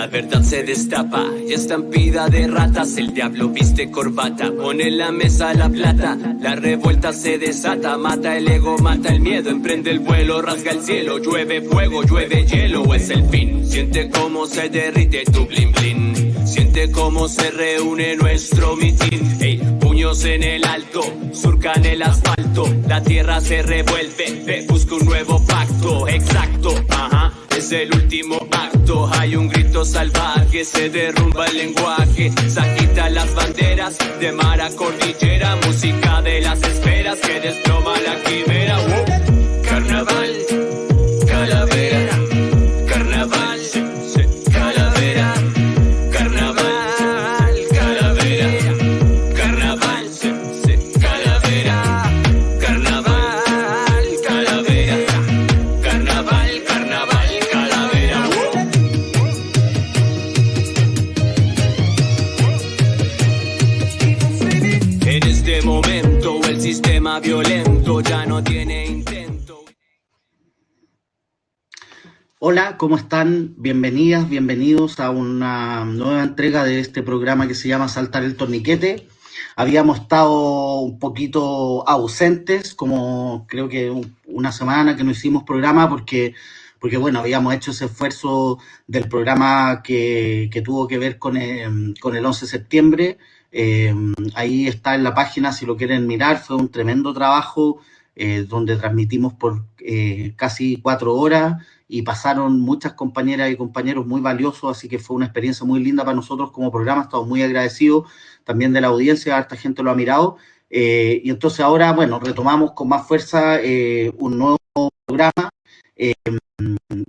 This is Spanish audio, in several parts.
La verdad se destapa y estampida de ratas. El diablo viste corbata, pone en la mesa la plata. La revuelta se desata, mata el ego, mata el miedo. Emprende el vuelo, rasga el cielo. Llueve fuego, llueve hielo, es el fin. Siente cómo se derrite tu blin blin. Siente cómo se reúne nuestro mitin. Ey, puños en el alto, surcan el asfalto. La tierra se revuelve, busca un nuevo pacto. Exacto, ajá. Es el último acto, hay un grito salvaje, se derrumba el lenguaje, se agitan las banderas de mar a cordillera, música de las esferas que desploma la quimera. Carnaval, calavera, carnaval, calavera, carnaval, calavera, carnaval, calavera, carnaval, calavera, carnaval, carnaval. En este momento el sistema violento ya no tiene intento. Hola, ¿cómo están? Bienvenidas, bienvenidos a una nueva entrega de este programa que se llama Saltar el Torniquete. Habíamos estado un poquito ausentes, como creo que una semana que no hicimos programa porque bueno, habíamos hecho ese esfuerzo del programa que tuvo que ver con el 11 de septiembre. Ahí está en la página si lo quieren mirar, fue un tremendo trabajo donde transmitimos por casi 4 horas y pasaron muchas compañeras y compañeros muy valiosos, así que fue una experiencia muy linda para nosotros como programa, estamos muy agradecidos también de la audiencia, harta gente lo ha mirado, y entonces ahora, bueno, retomamos con más fuerza un nuevo programa.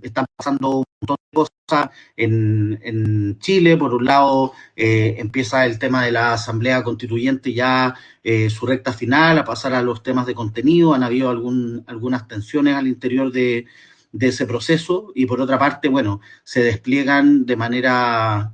Están pasando un montón de cosas en Chile. Por un lado, empieza el tema de la Asamblea Constituyente ya su recta final, a pasar a los temas de contenido. Han habido algunas tensiones al interior de ese proceso y por otra parte, bueno, se despliegan de manera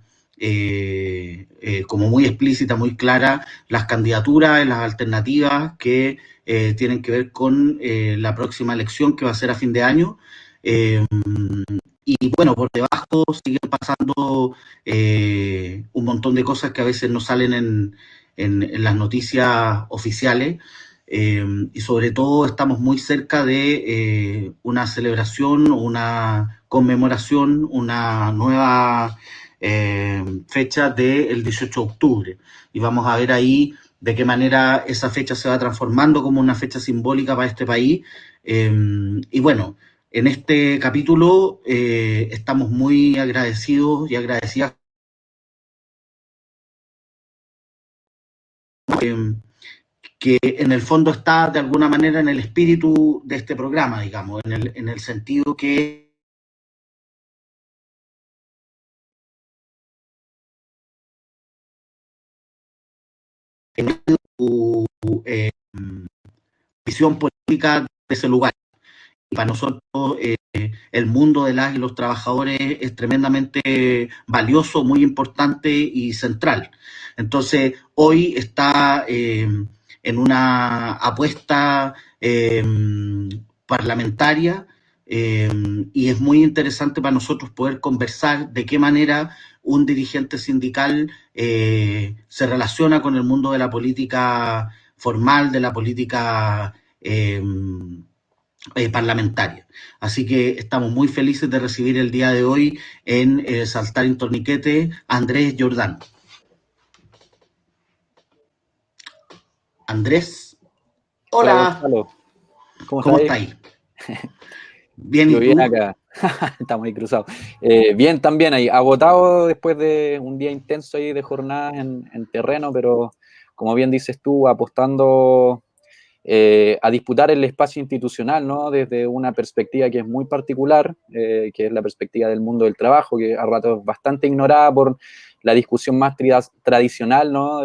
como muy explícita, muy clara, las candidaturas, las alternativas que tienen que ver con la próxima elección que va a ser a fin de año. Y bueno, por debajo siguen pasando un montón de cosas que a veces no salen en las noticias oficiales, y sobre todo estamos muy cerca de una celebración, una conmemoración, una nueva fecha del 18 de octubre. Y vamos a ver ahí de qué manera esa fecha se va transformando como una fecha simbólica para este país. Y bueno, en este capítulo estamos muy agradecidos y agradecidas que en el fondo está de alguna manera en el espíritu de este programa, digamos, en el sentido que en su visión política de ese lugar. Y para nosotros el mundo de las y los trabajadores es tremendamente valioso, muy importante y central. Entonces, hoy está en una apuesta parlamentaria y es muy interesante para nosotros poder conversar de qué manera un dirigente sindical se relaciona con el mundo de la política formal, de la política parlamentaria. Así que estamos muy felices de recibir el día de hoy en Saltar en Torniquete a Andrés Jordán. Andrés, hola. Gonzalo. ¿Cómo está ahí? Bien, yo ¿y bien tú? acá. Estamos ahí cruzados. Bien también ahí, agotado después de un día intenso ahí de jornadas en terreno, pero como bien dices tú, apostando a disputar el espacio institucional, ¿no? Desde una perspectiva que es muy particular, que es la perspectiva del mundo del trabajo, que a ratos es bastante ignorada por la discusión más tradicional, ¿no?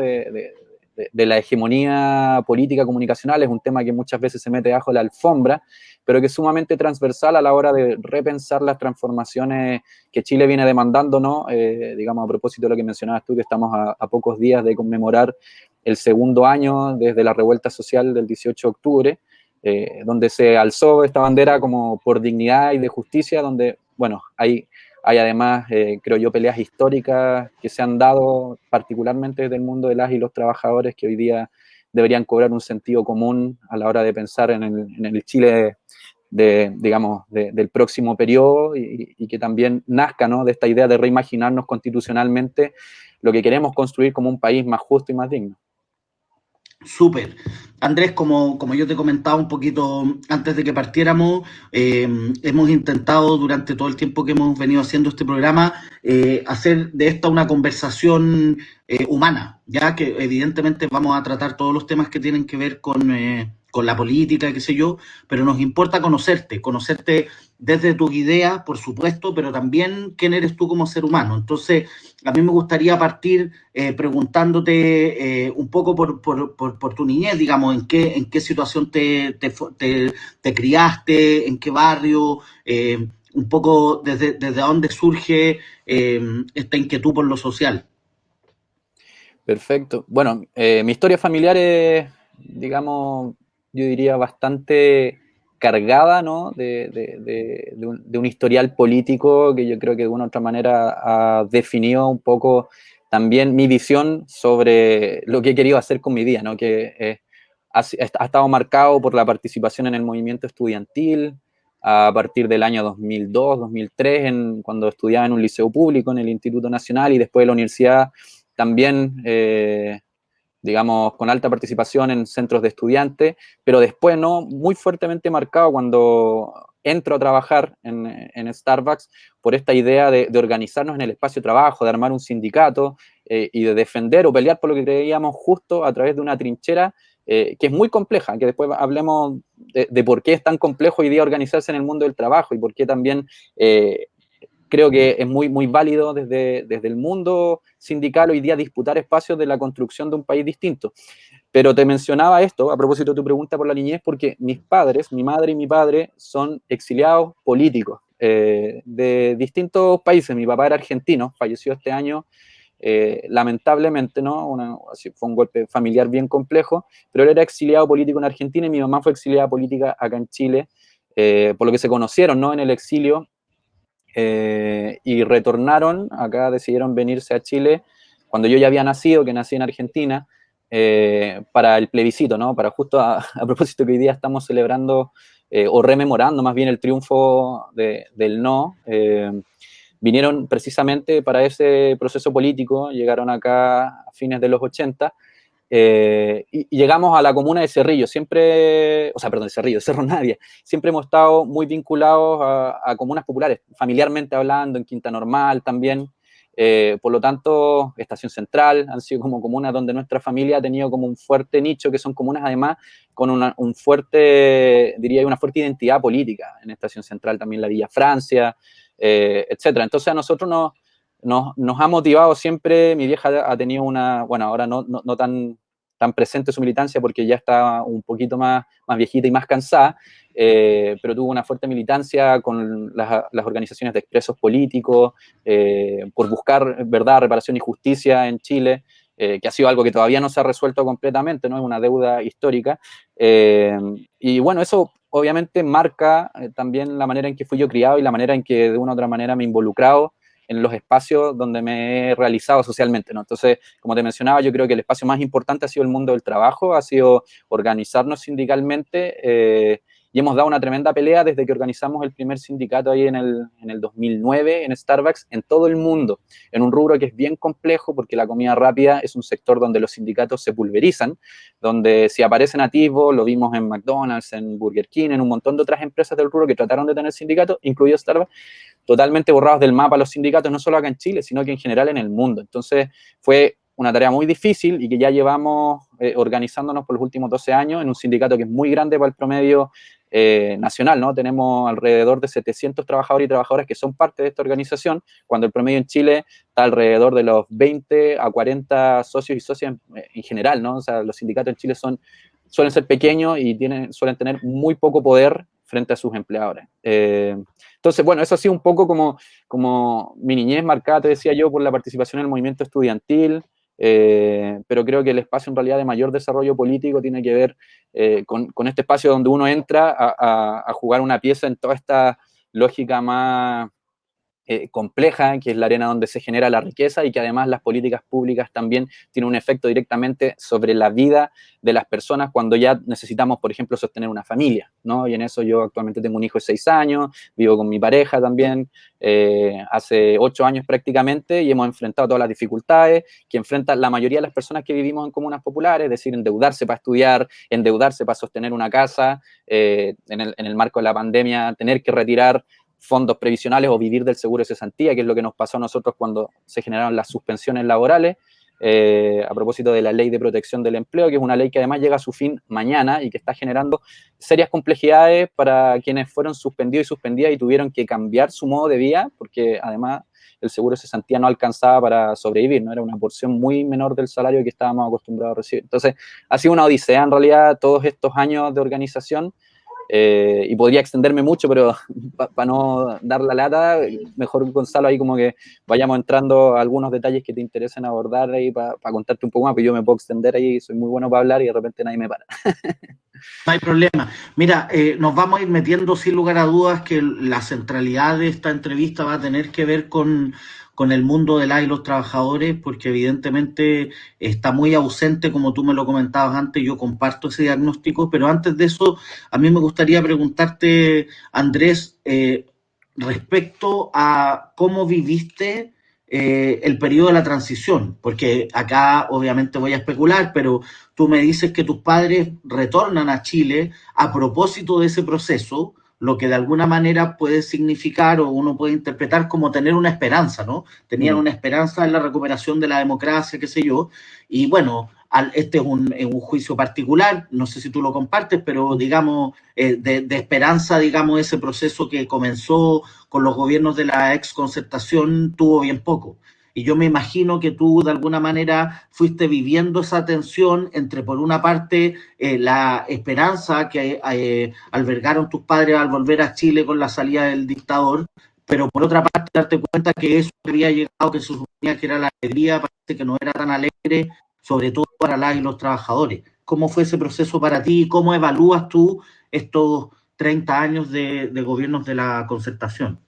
De la hegemonía política comunicacional. Es un tema que muchas veces se mete bajo la alfombra, pero que es sumamente transversal a la hora de repensar las transformaciones que Chile viene demandando, ¿no? Digamos, a propósito de lo que mencionabas tú, que estamos a pocos días de conmemorar el segundo año desde la revuelta social del 18 de octubre, donde se alzó esta bandera como por dignidad y de justicia, donde, bueno, hay Hay además, creo yo, peleas históricas que se han dado particularmente desde el mundo de las y los trabajadores que hoy día deberían cobrar un sentido común a la hora de pensar en el Chile del próximo periodo y que también nazca, ¿no?, de esta idea de reimaginarnos constitucionalmente lo que queremos construir como un país más justo y más digno. Súper. Andrés, como yo te comentaba un poquito antes de que partiéramos, hemos intentado durante todo el tiempo que hemos venido haciendo este programa hacer de esta una conversación humana, ya que evidentemente vamos a tratar todos los temas que tienen que ver con la política, qué sé yo, pero nos importa conocerte desde tus ideas, por supuesto, pero también quién eres tú como ser humano. Entonces, a mí me gustaría partir preguntándote un poco por tu niñez, digamos, en qué situación te criaste, en qué barrio, un poco desde dónde surge esta inquietud por lo social. Perfecto. Bueno, mi historia familiar es, digamos, yo diría bastante cargada, ¿no?, de un historial político que yo creo que de una u otra manera ha definido un poco también mi visión sobre lo que he querido hacer con mi vida, ¿no?, que ha estado marcado por la participación en el movimiento estudiantil a partir del año 2002, 2003, cuando estudiaba en un liceo público, en el Instituto Nacional, y después de la universidad también, digamos, con alta participación en centros de estudiantes, pero después, ¿no?, muy fuertemente marcado cuando entro a trabajar en Starbucks por esta idea de organizarnos en el espacio de trabajo, de armar un sindicato y de defender o pelear por lo que creíamos justo a través de una trinchera que es muy compleja, que después hablemos de por qué es tan complejo hoy día organizarse en el mundo del trabajo y por qué también creo que es muy, muy válido desde el mundo sindical hoy día disputar espacios de la construcción de un país distinto. Pero te mencionaba esto, a propósito de tu pregunta por la niñez, porque mis padres, mi madre y mi padre, son exiliados políticos de distintos países. Mi papá era argentino, falleció este año, lamentablemente, ¿no? Fue un golpe familiar bien complejo, pero él era exiliado político en Argentina y mi mamá fue exiliada política acá en Chile, por lo que se conocieron, ¿no?, en el exilio. Y retornaron, acá decidieron venirse a Chile cuando yo ya había nacido, que nací en Argentina, para el plebiscito, ¿no? Para justo a propósito que hoy día estamos celebrando o rememorando más bien el triunfo del no, vinieron precisamente para ese proceso político, llegaron acá a fines de los 80, y llegamos a la comuna de Cerrillo, siempre, o sea, perdón, de Cerrillo, de Cerro Navia, siempre hemos estado muy vinculados a comunas populares, familiarmente hablando, en Quinta Normal también, por lo tanto, Estación Central, han sido como comunas donde nuestra familia ha tenido como un fuerte nicho, que son comunas además con un fuerte, diría yo, una fuerte identidad política, en Estación Central también la Villa Francia, etcétera. Entonces a nosotros nos ha motivado siempre. Mi vieja ha tenido bueno, ahora no tan presente su militancia porque ya está un poquito más viejita y más cansada, pero tuvo una fuerte militancia con las organizaciones de expresos políticos, por buscar verdad, reparación y justicia en Chile, que ha sido algo que todavía no se ha resuelto completamente, ¿no? Es una deuda histórica. Y bueno, eso obviamente marca también la manera en que fui yo criado y la manera en que de una u otra manera me he involucrado en los espacios donde me he realizado socialmente, ¿no? Entonces, como te mencionaba, yo creo que el espacio más importante ha sido el mundo del trabajo, ha sido organizarnos sindicalmente, y hemos dado una tremenda pelea desde que organizamos el primer sindicato ahí en el 2009 en Starbucks, en todo el mundo, en un rubro que es bien complejo porque la comida rápida es un sector donde los sindicatos se pulverizan, donde si aparecen atisbos, lo vimos en McDonald's, en Burger King, en un montón de otras empresas del rubro que trataron de tener sindicatos, incluido Starbucks, totalmente borrados del mapa los sindicatos, no solo acá en Chile, sino que en general en el mundo. Entonces fue una tarea muy difícil y que ya llevamos organizándonos por los últimos 12 años en un sindicato que es muy grande para el promedio nacional, ¿no? Tenemos alrededor de 700 trabajadores y trabajadoras que son parte de esta organización, cuando el promedio en Chile está alrededor de los 20 a 40 socios y socias en general, ¿no? O sea, los sindicatos en Chile suelen ser pequeños y suelen tener muy poco poder frente a sus empleadores. Entonces, bueno, eso ha sido un poco como mi niñez marcada, te decía yo, por la participación en el movimiento estudiantil, pero creo que el espacio en realidad de mayor desarrollo político tiene que ver con este espacio donde uno entra a jugar una pieza en toda esta lógica más compleja, que es la arena donde se genera la riqueza y que además las políticas públicas también tienen un efecto directamente sobre la vida de las personas cuando ya necesitamos, por ejemplo, sostener una familia, ¿no? Y en eso yo actualmente tengo un hijo de 6 años, vivo con mi pareja también, hace 8 años prácticamente, y hemos enfrentado todas las dificultades que enfrentan la mayoría de las personas que vivimos en comunas populares, es decir, endeudarse para estudiar, endeudarse para sostener una casa, en el marco de la pandemia, tener que retirar fondos previsionales o vivir del seguro de cesantía, que es lo que nos pasó a nosotros cuando se generaron las suspensiones laborales, a propósito de la Ley de Protección del Empleo, que es una ley que además llega a su fin mañana y que está generando serias complejidades para quienes fueron suspendidos y suspendidas y tuvieron que cambiar su modo de vida, porque además el seguro de cesantía no alcanzaba para sobrevivir, ¿no? Era una porción muy menor del salario que estábamos acostumbrados a recibir. Entonces, ha sido una odisea en realidad todos estos años de organización. Y podría extenderme mucho, pero para no dar la lata, mejor, Gonzalo, ahí como que vayamos entrando a algunos detalles que te interesen abordar ahí para contarte un poco más, porque yo me puedo extender ahí, soy muy bueno para hablar y de repente nadie me para. No hay problema. Mira, nos vamos a ir metiendo sin lugar a dudas que la centralidad de esta entrevista va a tener que ver con el mundo de las y los trabajadores, porque evidentemente está muy ausente, como tú me lo comentabas antes, yo comparto ese diagnóstico, pero antes de eso, a mí me gustaría preguntarte, Andrés, respecto a cómo viviste el periodo de la transición, porque acá obviamente voy a especular, pero tú me dices que tus padres retornan a Chile a propósito de ese proceso, lo que de alguna manera puede significar o uno puede interpretar como tener una esperanza, ¿no? Tenían una esperanza en la recuperación de la democracia, qué sé yo, y bueno, este es un juicio particular, no sé si tú lo compartes, pero digamos, de esperanza, digamos, ese proceso que comenzó con los gobiernos de la exconcertación tuvo bien poco. Y yo me imagino que tú de alguna manera fuiste viviendo esa tensión entre, por una parte, la esperanza que albergaron tus padres al volver a Chile con la salida del dictador, pero por otra parte darte cuenta que eso había llegado, que se suponía que era la alegría, parece que no era tan alegre, sobre todo para las y los trabajadores. ¿Cómo fue ese proceso para ti? ¿Cómo evalúas tú estos 30 años de gobiernos de la concertación?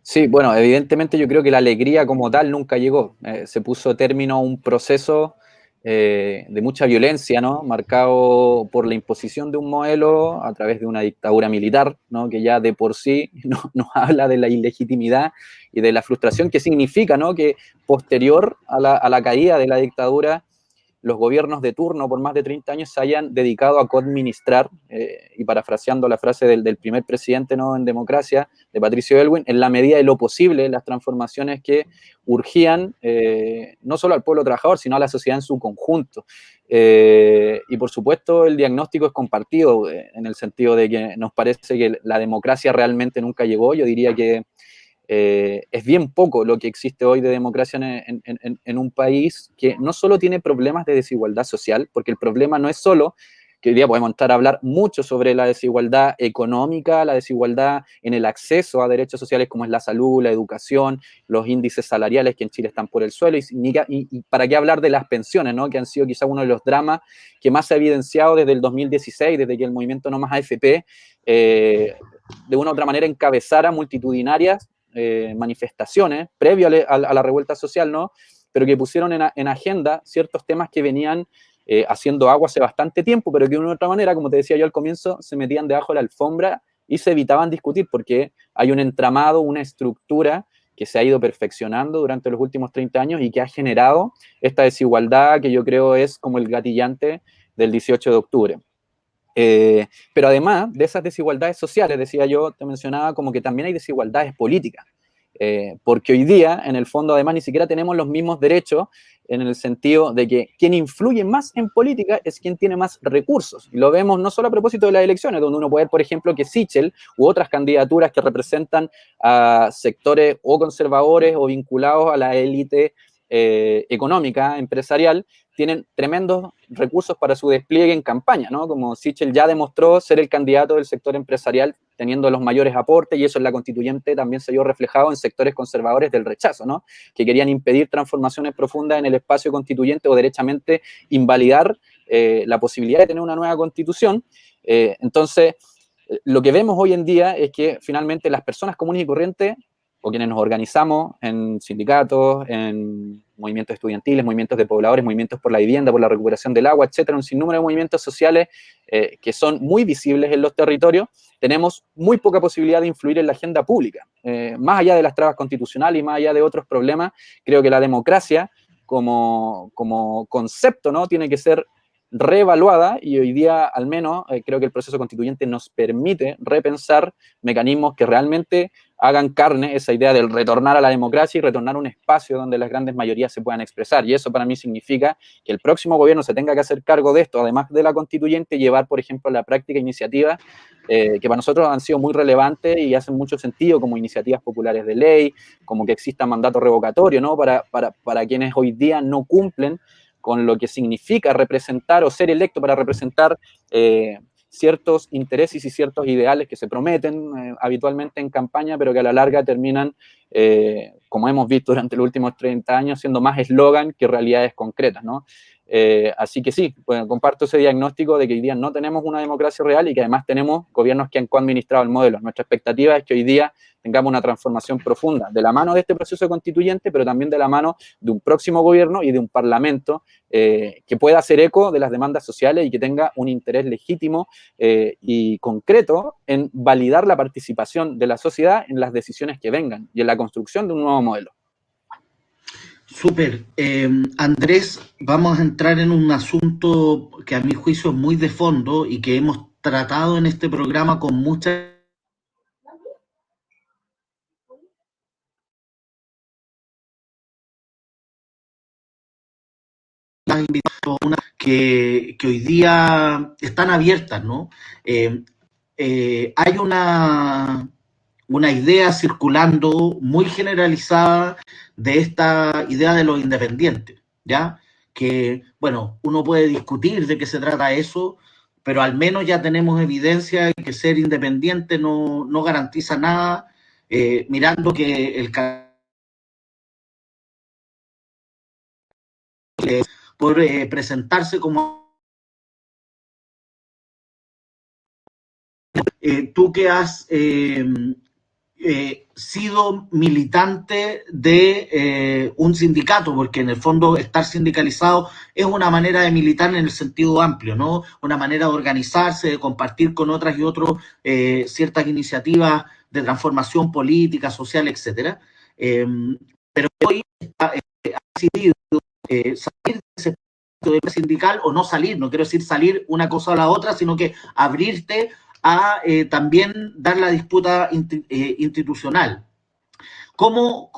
Sí, bueno, evidentemente yo creo que la alegría como tal nunca llegó. Se puso término a un proceso de mucha violencia, ¿no? Marcado por la imposición de un modelo a través de una dictadura militar, ¿no? Que ya de por sí nos habla de la ilegitimidad y de la frustración que significa, ¿no? Que posterior a la caída de la dictadura, los gobiernos de turno por más de 30 años se hayan dedicado a coadministrar, y parafraseando la frase del primer presidente, ¿no?, en democracia, de Patricio Aylwin, en la medida de lo posible, las transformaciones que urgían no solo al pueblo trabajador, sino a la sociedad en su conjunto. Y por supuesto el diagnóstico es compartido, en el sentido de que nos parece que la democracia realmente nunca llegó. Yo diría que es bien poco lo que existe hoy de democracia en un país que no solo tiene problemas de desigualdad social, porque el problema no es solo, que hoy día podemos estar a hablar mucho sobre la desigualdad económica, la desigualdad en el acceso a derechos sociales como es la salud, la educación, los índices salariales que en Chile están por el suelo, y para qué hablar de las pensiones, ¿no?, que han sido quizá uno de los dramas que más se ha evidenciado desde el 2016, desde que el movimiento No Más AFP de una u otra manera encabezara multitudinarias manifestaciones previo a la revuelta social, ¿no?, pero que pusieron en agenda ciertos temas que venían haciendo agua hace bastante tiempo, pero que de una u otra manera, como te decía yo al comienzo, se metían debajo de la alfombra y se evitaban discutir porque hay un entramado, una estructura que se ha ido perfeccionando durante los últimos 30 años y que ha generado esta desigualdad que yo creo es como el gatillante del 18 de octubre. Pero además de esas desigualdades sociales, decía yo, te mencionaba como que también hay desigualdades políticas, porque hoy día, en el fondo, además, ni siquiera tenemos los mismos derechos en el sentido de que quien influye más en política es quien tiene más recursos. Y lo vemos no solo a propósito de las elecciones, donde uno puede ver, por ejemplo, que Sichel u otras candidaturas que representan a sectores o conservadores o vinculados a la élite económica, empresarial, tienen tremendos recursos para su despliegue en campaña, ¿no? Como Sichel ya demostró ser el candidato del sector empresarial teniendo los mayores aportes, y eso en la constituyente también se vio reflejado en sectores conservadores del rechazo, ¿no?, que querían impedir transformaciones profundas en el espacio constituyente o derechamente invalidar la posibilidad de tener una nueva constitución. Entonces, lo que vemos hoy en día es que finalmente las personas comunes y corrientes, o quienes nos organizamos en sindicatos, en movimientos estudiantiles, movimientos de pobladores, movimientos por la vivienda, por la recuperación del agua, etcétera, un sinnúmero de movimientos sociales que son muy visibles en los territorios, tenemos muy poca posibilidad de influir en la agenda pública. Más allá de las trabas constitucionales y más allá de otros problemas, creo que la democracia como concepto, ¿no?, tiene que ser reevaluada, y hoy día al menos creo que el proceso constituyente nos permite repensar mecanismos que realmente hagan carne esa idea del retornar a la democracia y retornar a un espacio donde las grandes mayorías se puedan expresar. Y eso para mí significa que el próximo gobierno se tenga que hacer cargo de esto, además de la constituyente, llevar, por ejemplo, a la práctica iniciativas que para nosotros han sido muy relevantes y hacen mucho sentido, como iniciativas populares de ley, como que exista mandato revocatorio, ¿no?, para quienes hoy día no cumplen con lo que significa representar o ser electo para representar ciertos intereses y ciertos ideales que se prometen habitualmente en campaña, pero que a la larga terminan, como hemos visto durante los últimos 30 años, siendo más eslogan que realidades concretas, ¿no? Así que sí, bueno, comparto ese diagnóstico de que hoy día no tenemos una democracia real y que además tenemos gobiernos que han coadministrado el modelo. Nuestra expectativa es que hoy día tengamos una transformación profunda de la mano de este proceso constituyente, pero también de la mano de un próximo gobierno y de un parlamento que pueda hacer eco de las demandas sociales y que tenga un interés legítimo y concreto en validar la participación de la sociedad en las decisiones que vengan y en la construcción de un nuevo modelo. Súper. Andrés, vamos a entrar en un asunto que a mi juicio es muy de fondo y que hemos tratado en este programa con mucha que hoy día están abiertas, ¿no? Hay una idea circulando muy generalizada de esta idea de los independientes, ¿ya? Que, bueno, uno puede discutir de qué se trata eso, pero al menos ya tenemos evidencia de que ser independiente no garantiza nada, mirando que el por presentarse como tú que has sido militante de un sindicato, porque en el fondo estar sindicalizado es una manera de militar en el sentido amplio, ¿no? Una manera de organizarse, de compartir con otras y otros ciertas iniciativas de transformación política, social, etcétera. Pero hoy ha decidido salir de ese de sindical o no salir, no quiero decir salir una cosa a la otra, sino que abrirte a también dar la disputa institucional. ¿Cómo,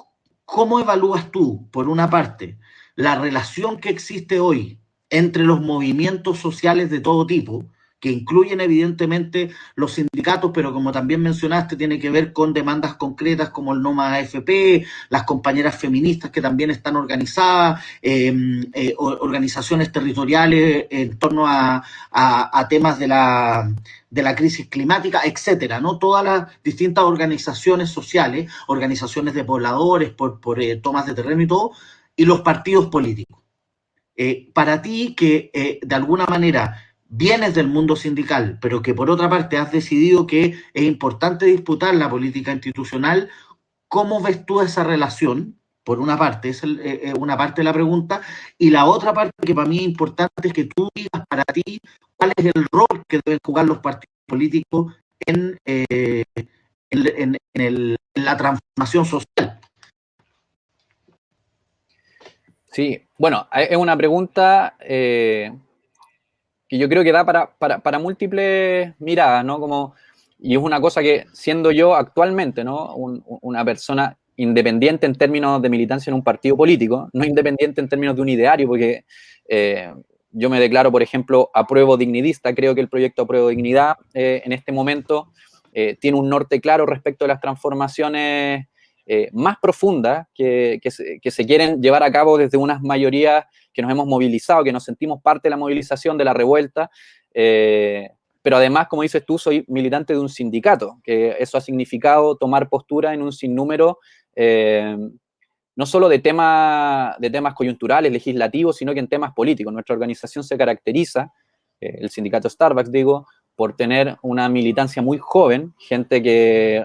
¿Cómo evalúas tú, por una parte, la relación que existe hoy entre los movimientos sociales de todo tipo, que incluyen evidentemente los sindicatos, pero como también mencionaste, tiene que ver con demandas concretas como el No Más AFP, las compañeras feministas que también están organizadas, organizaciones territoriales en torno a temas de la crisis climática, etcétera, ¿no? Todas las distintas organizaciones sociales, organizaciones de pobladores por tomas de terreno y todo, y los partidos políticos. Para ti, que de alguna manera vienes del mundo sindical, pero que por otra parte has decidido que es importante disputar la política institucional, ¿cómo ves tú esa relación? Por una parte, es una parte de la pregunta, y la otra parte que para mí es importante es que tú digas para ti cuál es el rol que deben jugar los partidos políticos en la transformación social. Sí, bueno, es una pregunta que yo creo que da para múltiples miradas, ¿no? Como, y es una cosa que, siendo yo actualmente, ¿no?, una persona independiente en términos de militancia en un partido político, no independiente en términos de un ideario, porque yo me declaro, por ejemplo, apruebo dignidista. Creo que el proyecto Apruebo Dignidad en este momento tiene un norte claro respecto a las transformaciones más profundas que se quieren llevar a cabo desde unas mayorías que nos hemos movilizado, que nos sentimos parte de la movilización, de la revuelta, pero además, como dices tú, soy militante de un sindicato, que eso ha significado tomar postura en un sinnúmero, no solo de temas coyunturales, legislativos, sino que en temas políticos. Nuestra organización se caracteriza, el sindicato Starbucks, digo, por tener una militancia muy joven, gente que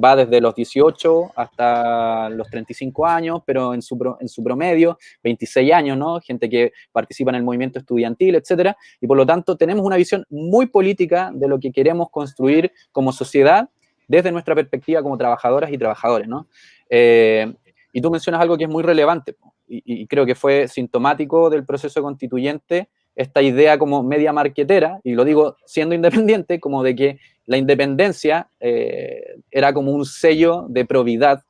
va desde los 18 hasta los 35 años, pero en su promedio, 26 años, ¿no? Gente que participa en el movimiento estudiantil, etcétera, y por lo tanto tenemos una visión muy política de lo que queremos construir como sociedad desde nuestra perspectiva como trabajadoras y trabajadores, ¿no? Y tú mencionas algo que es muy relevante, y creo que fue sintomático del proceso constituyente, esta idea como media marquetera, y lo digo siendo independiente, como de que la independencia era como un sello de probidad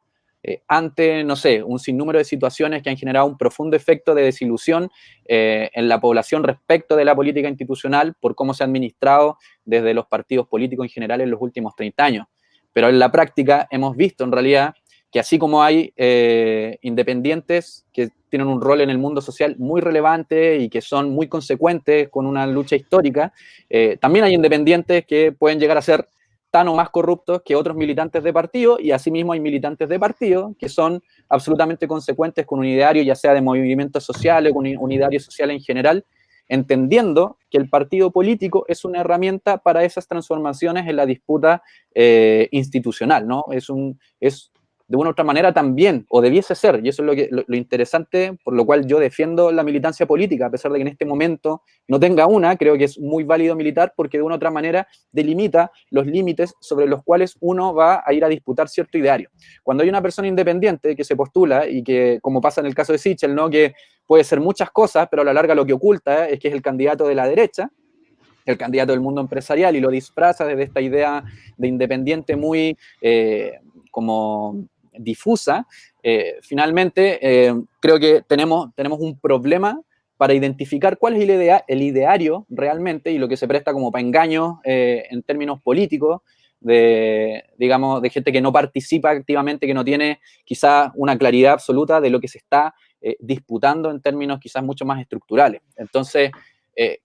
ante, no sé, un sinnúmero de situaciones que han generado un profundo efecto de desilusión en la población respecto de la política institucional por cómo se ha administrado desde los partidos políticos en general en los últimos 30 años. Pero en la práctica hemos visto en realidad que así como hay independientes que tienen un rol en el mundo social muy relevante y que son muy consecuentes con una lucha histórica, también hay independientes que pueden llegar a ser tan o más corruptos que otros militantes de partido, y asimismo hay militantes de partido que son absolutamente consecuentes con un ideario, ya sea de movimientos sociales o con un ideario social en general, entendiendo que el partido político es una herramienta para esas transformaciones en la disputa institucional, ¿no? Es de una u otra manera también, o debiese ser, y eso es lo interesante, por lo cual yo defiendo la militancia política, a pesar de que en este momento no tenga una, creo que es muy válido militar, porque de una u otra manera delimita los límites sobre los cuales uno va a ir a disputar cierto ideario. Cuando hay una persona independiente que se postula, y que, como pasa en el caso de Sichel, ¿no? Que puede ser muchas cosas, pero a la larga lo que oculta es que es el candidato de la derecha, el candidato del mundo empresarial, y lo disfraza desde esta idea de independiente muy como difusa, finalmente creo que tenemos un problema para identificar cuál es el ideario realmente, y lo que se presta como para engaños en términos políticos, digamos, de gente que no participa activamente, que no tiene quizás una claridad absoluta de lo que se está disputando en términos quizás mucho más estructurales. Entonces,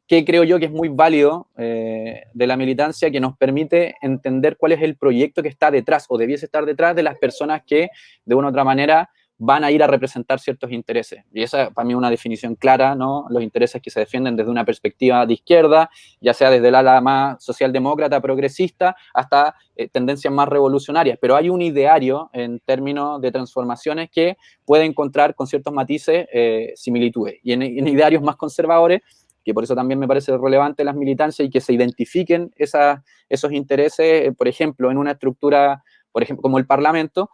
que creo yo que es muy válido de la militancia, que nos permite entender cuál es el proyecto que está detrás, o debiese estar detrás de las personas que de una u otra manera van a ir a representar ciertos intereses. Y esa para mí es una definición clara, ¿no? Los intereses que se defienden desde una perspectiva de izquierda, ya sea desde el ala más socialdemócrata, progresista, hasta tendencias más revolucionarias. Pero hay un ideario en términos de transformaciones que puede encontrar con ciertos matices similitudes. Y en idearios más conservadores, que por eso también me parece relevante las militancias, y que se identifiquen esos intereses, por ejemplo, en una estructura, por ejemplo, como el Parlamento,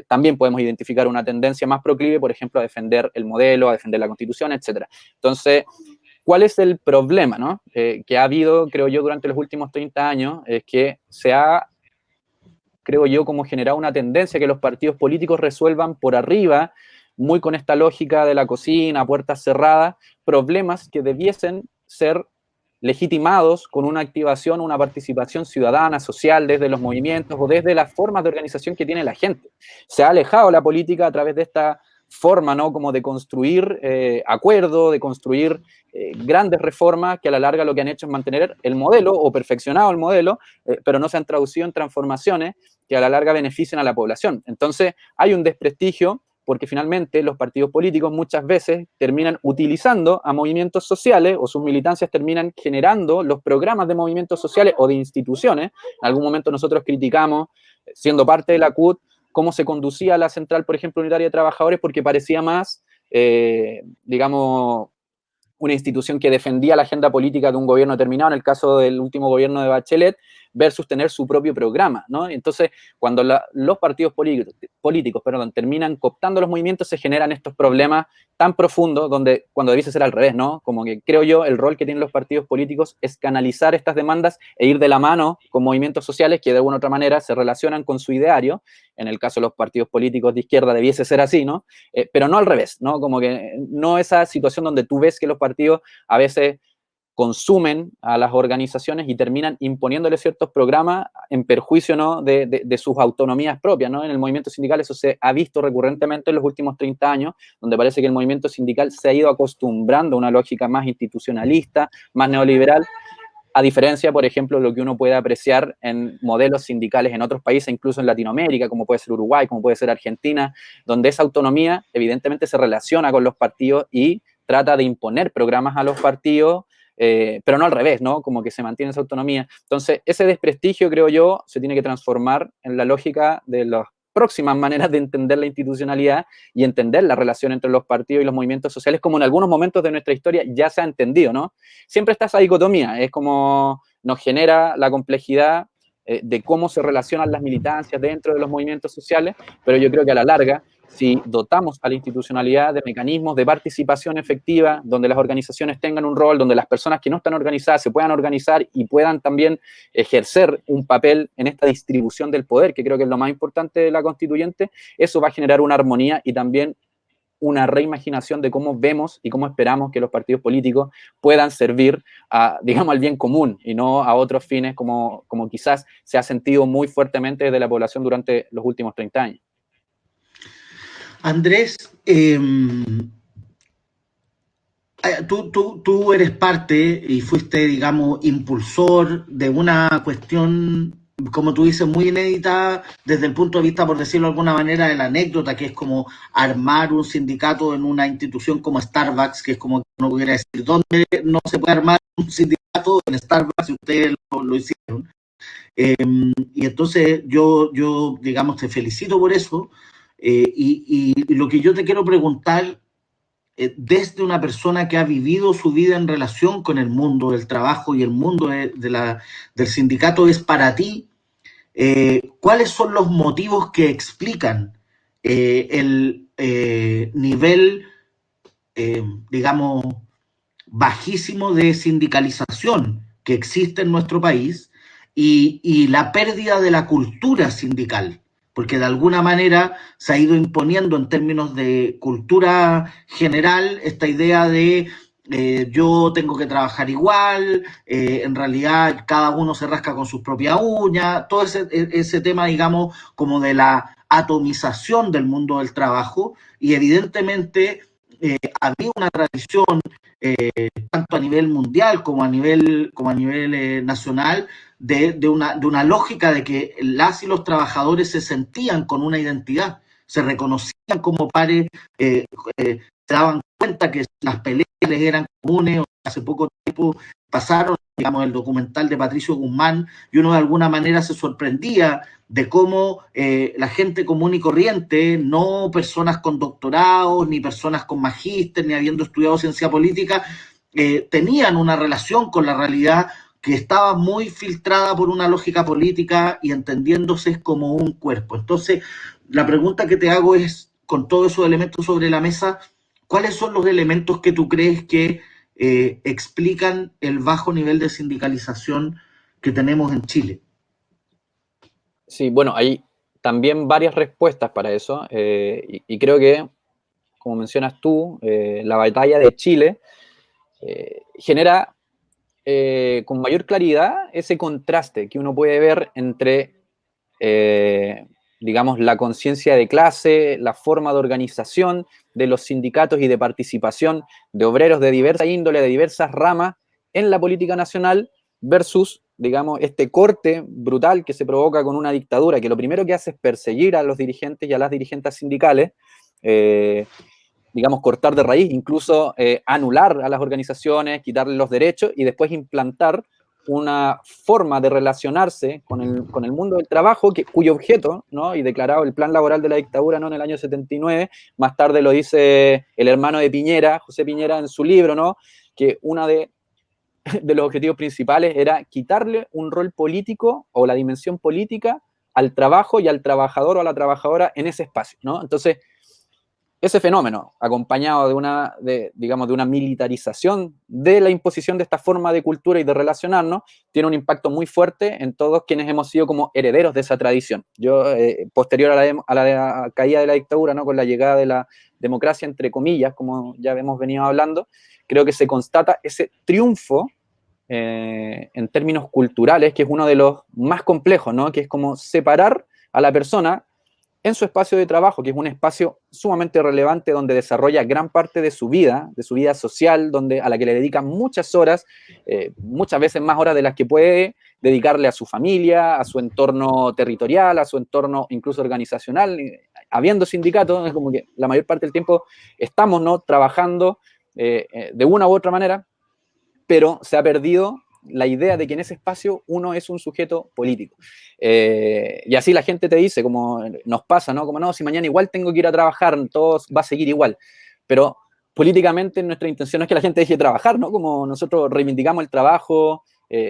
también podemos identificar una tendencia más proclive, por ejemplo, a defender el modelo, a defender la Constitución, etc. Entonces, ¿cuál es el problema, ¿no? Que ha habido, creo yo, durante los últimos 30 años? Es que se ha, creo yo, como generado una tendencia que los partidos políticos resuelvan por arriba, muy con esta lógica de la cocina, puertas cerradas, problemas que debiesen ser legitimados con una activación, una participación ciudadana, social, desde los movimientos o desde las formas de organización que tiene la gente. Se ha alejado la política a través de esta forma, ¿no? Como de construir acuerdos, de construir grandes reformas que a la larga lo que han hecho es mantener el modelo o perfeccionado el modelo, pero no se han traducido en transformaciones que a la larga beneficien a la población. Entonces hay un desprestigio, porque finalmente los partidos políticos muchas veces terminan utilizando a movimientos sociales, o sus militancias terminan generando los programas de movimientos sociales o de instituciones. En algún momento nosotros criticamos, siendo parte de la CUT, cómo se conducía la central, por ejemplo, unitaria de trabajadores, porque parecía más, digamos, una institución que defendía la agenda política de un gobierno determinado, en el caso del último gobierno de Bachelet, versus tener su propio programa, ¿no? Entonces, cuando los partidos políticos terminan cooptando los movimientos, se generan estos problemas tan profundos, donde cuando debiese ser al revés, ¿no? Como que creo yo, el rol que tienen los partidos políticos es canalizar estas demandas e ir de la mano con movimientos sociales que de alguna u otra manera se relacionan con su ideario. En el caso de los partidos políticos de izquierda debiese ser así, ¿no? Pero no al revés, ¿no? Como que no esa situación donde tú ves que los partidos a veces consumen a las organizaciones y terminan imponiéndole ciertos programas en perjuicio, ¿no? de sus autonomías propias, ¿no? En el movimiento sindical eso se ha visto recurrentemente en los últimos 30 años, donde parece que el movimiento sindical se ha ido acostumbrando a una lógica más institucionalista, más neoliberal, a diferencia, por ejemplo, de lo que uno puede apreciar en modelos sindicales en otros países, incluso en Latinoamérica, como puede ser Uruguay, como puede ser Argentina, donde esa autonomía evidentemente se relaciona con los partidos y trata de imponer programas a los partidos pero no al revés, ¿no? Como que se mantiene esa autonomía. Entonces, ese desprestigio, creo yo, se tiene que transformar en la lógica de las próximas maneras de entender la institucionalidad y entender la relación entre los partidos y los movimientos sociales, como en algunos momentos de nuestra historia ya se ha entendido, ¿no? Siempre está esa dicotomía, es como nos genera la complejidad de cómo se relacionan las militancias dentro de los movimientos sociales, pero yo creo que a la larga, si dotamos a la institucionalidad de mecanismos de participación efectiva, donde las organizaciones tengan un rol, donde las personas que no están organizadas se puedan organizar y puedan también ejercer un papel en esta distribución del poder, que creo que es lo más importante de la constituyente, eso va a generar una armonía y también una reimaginación de cómo vemos y cómo esperamos que los partidos políticos puedan servir a, digamos, al bien común y no a otros fines como quizás se ha sentido muy fuertemente desde la población durante los últimos 30 años. Andrés, tú eres parte y fuiste, digamos, impulsor de una cuestión, como tú dices, muy inédita desde el punto de vista, por decirlo de alguna manera, de la anécdota, que es como armar un sindicato en una institución como Starbucks, que es como que uno pudiera decir, ¿dónde no se puede armar un sindicato? En Starbucks, y ustedes lo hicieron. Y entonces yo, digamos, te felicito por eso. Y lo que yo te quiero preguntar, desde una persona que ha vivido su vida en relación con el mundo del trabajo y el mundo del sindicato, es para ti, ¿cuáles son los motivos que explican el nivel, digamos, bajísimo de sindicalización que existe en nuestro país y la pérdida de la cultura sindical? Porque de alguna manera se ha ido imponiendo en términos de cultura general esta idea de yo tengo que trabajar igual, en realidad cada uno se rasca con sus propias uñas, todo ese tema, digamos, como de la atomización del mundo del trabajo, y evidentemente había una tradición tanto a nivel mundial como a nivel nacional, de una lógica de que las y los trabajadores se sentían con una identidad, se reconocían como pares, se daban cuenta que las peleas les eran comunes. Hace poco tiempo pasaron, digamos, el documental de Patricio Guzmán, y uno de alguna manera se sorprendía de cómo la gente común y corriente, no personas con doctorados, ni personas con magíster, ni habiendo estudiado ciencia política, tenían una relación con la realidad que estaba muy filtrada por una lógica política y entendiéndose como un cuerpo. Entonces, la pregunta que te hago es, con todos esos elementos sobre la mesa, ¿cuáles son los elementos que tú crees que explican el bajo nivel de sindicalización que tenemos en Chile? Sí, bueno, hay también varias respuestas para eso, y creo que, como mencionas tú, la batalla de Chile genera con mayor claridad ese contraste que uno puede ver entre, digamos, la conciencia de clase, la forma de organización de los sindicatos y de participación de obreros de diversa índole, de diversas ramas en la política nacional, versus, digamos, este corte brutal que se provoca con una dictadura que lo primero que hace es perseguir a los dirigentes y a las dirigentes sindicales, digamos, cortar de raíz, incluso anular a las organizaciones, quitarles los derechos y después implantar una forma de relacionarse con el mundo del trabajo cuyo objeto, ¿no? Y declarado el plan laboral de la dictadura, ¿no? En el año 79, más tarde lo dice el hermano de Piñera, José Piñera, en su libro, ¿no? Que una de los objetivos principales era quitarle un rol político o la dimensión política al trabajo y al trabajador o a la trabajadora en ese espacio, ¿no? Entonces, ese fenómeno, acompañado digamos, de una militarización de la imposición de esta forma de cultura y de relacionarnos, tiene un impacto muy fuerte en todos quienes hemos sido como herederos de esa tradición. Yo, posterior a la caída de la dictadura, ¿no? Con la llegada de la democracia, entre comillas, como ya hemos venido hablando, creo que se constata ese triunfo en términos culturales, que es uno de los más complejos, ¿no? Que es como separar a la persona en su espacio de trabajo, que es un espacio sumamente relevante donde desarrolla gran parte de su vida social, a la que le dedica muchas horas, muchas veces más horas de las que puede dedicarle a su familia, a su entorno territorial, a su entorno incluso organizacional. Habiendo sindicatos, es como que la mayor parte del tiempo estamos, ¿no? Trabajando de una u otra manera, pero se ha perdido la idea de que en ese espacio uno es un sujeto político. Y así la gente te dice, como nos pasa, ¿no? Como no, si mañana igual tengo que ir a trabajar, todo va a seguir igual. Pero políticamente nuestra intención no es que la gente deje de trabajar, ¿no? Como nosotros reivindicamos el trabajo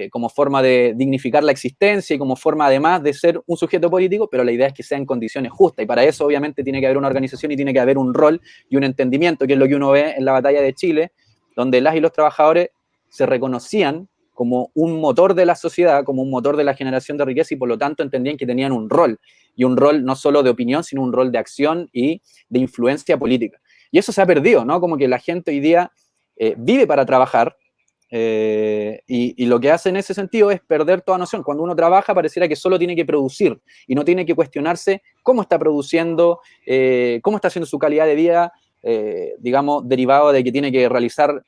como forma de dignificar la existencia y como forma además de ser un sujeto político, pero la idea es que sea en condiciones justas, y para eso obviamente tiene que haber una organización y tiene que haber un rol y un entendimiento, que es lo que uno ve en la batalla de Chile, donde las y los trabajadores se reconocían como un motor de la sociedad, como un motor de la generación de riqueza, y por lo tanto entendían que tenían un rol, y un rol no solo de opinión, sino un rol de acción y de influencia política. Y eso se ha perdido, ¿no? Como que la gente hoy día vive para trabajar, y lo que hace en ese sentido es perder toda noción. Cuando uno trabaja pareciera que solo tiene que producir y no tiene que cuestionarse cómo está produciendo, cómo está haciendo su calidad de vida, digamos, derivado de que tiene que realizar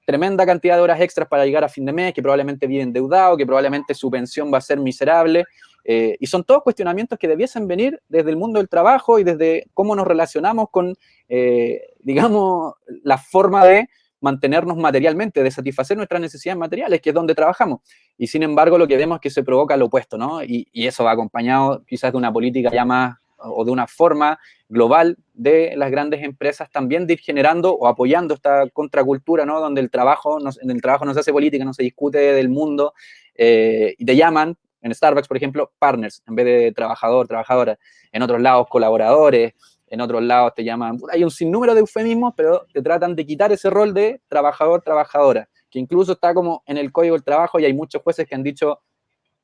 tremenda cantidad de horas extras para llegar a fin de mes, que probablemente vive endeudado, que probablemente su pensión va a ser miserable, y son todos cuestionamientos que debiesen venir desde el mundo del trabajo y desde cómo nos relacionamos con, digamos, la forma de mantenernos materialmente, de satisfacer nuestras necesidades materiales, que es donde trabajamos. Y sin embargo, lo que vemos es que se provoca lo opuesto, ¿no? Y eso va acompañado quizás de una política ya más, o de una forma global de las grandes empresas también de ir generando o apoyando esta contracultura, ¿no? Donde en el trabajo no se hace política, no se discute del mundo, y te llaman, en Starbucks, por ejemplo, partners, en vez de trabajador, trabajadora. En otros lados, colaboradores. En otros lados te llaman, hay un sinnúmero de eufemismos, pero te tratan de quitar ese rol de trabajador, trabajadora, que incluso está como en el Código del Trabajo, y hay muchos jueces que han dicho,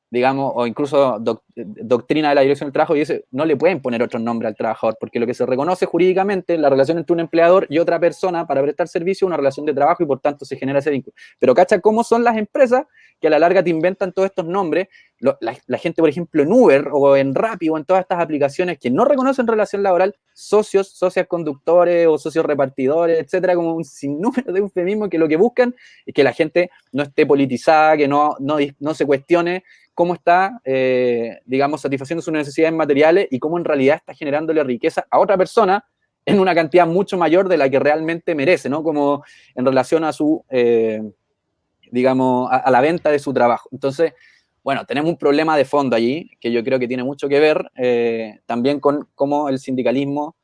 digamos, o incluso doctrina de la Dirección del Trabajo, y dice, no le pueden poner otro nombre al trabajador, porque lo que se reconoce jurídicamente, la relación entre un empleador y otra persona para prestar servicio, es una relación de trabajo, y por tanto se genera ese vínculo. Pero cacha cómo son las empresas que a la larga te inventan todos estos nombres. La gente, por ejemplo, en Uber o en Rappi o en todas estas aplicaciones que no reconocen relación laboral, socios, socias conductores o socios repartidores, etcétera, como un sinnúmero de eufemismos que lo que buscan es que la gente no esté politizada, que no se cuestione cómo está, digamos, satisfaciendo sus necesidades materiales y cómo en realidad está generándole riqueza a otra persona en una cantidad mucho mayor de la que realmente merece, ¿no? Como en relación a su, digamos, a la venta de su trabajo. Entonces, bueno, tenemos un problema de fondo allí, que yo creo que tiene mucho que ver también con cómo el sindicalismo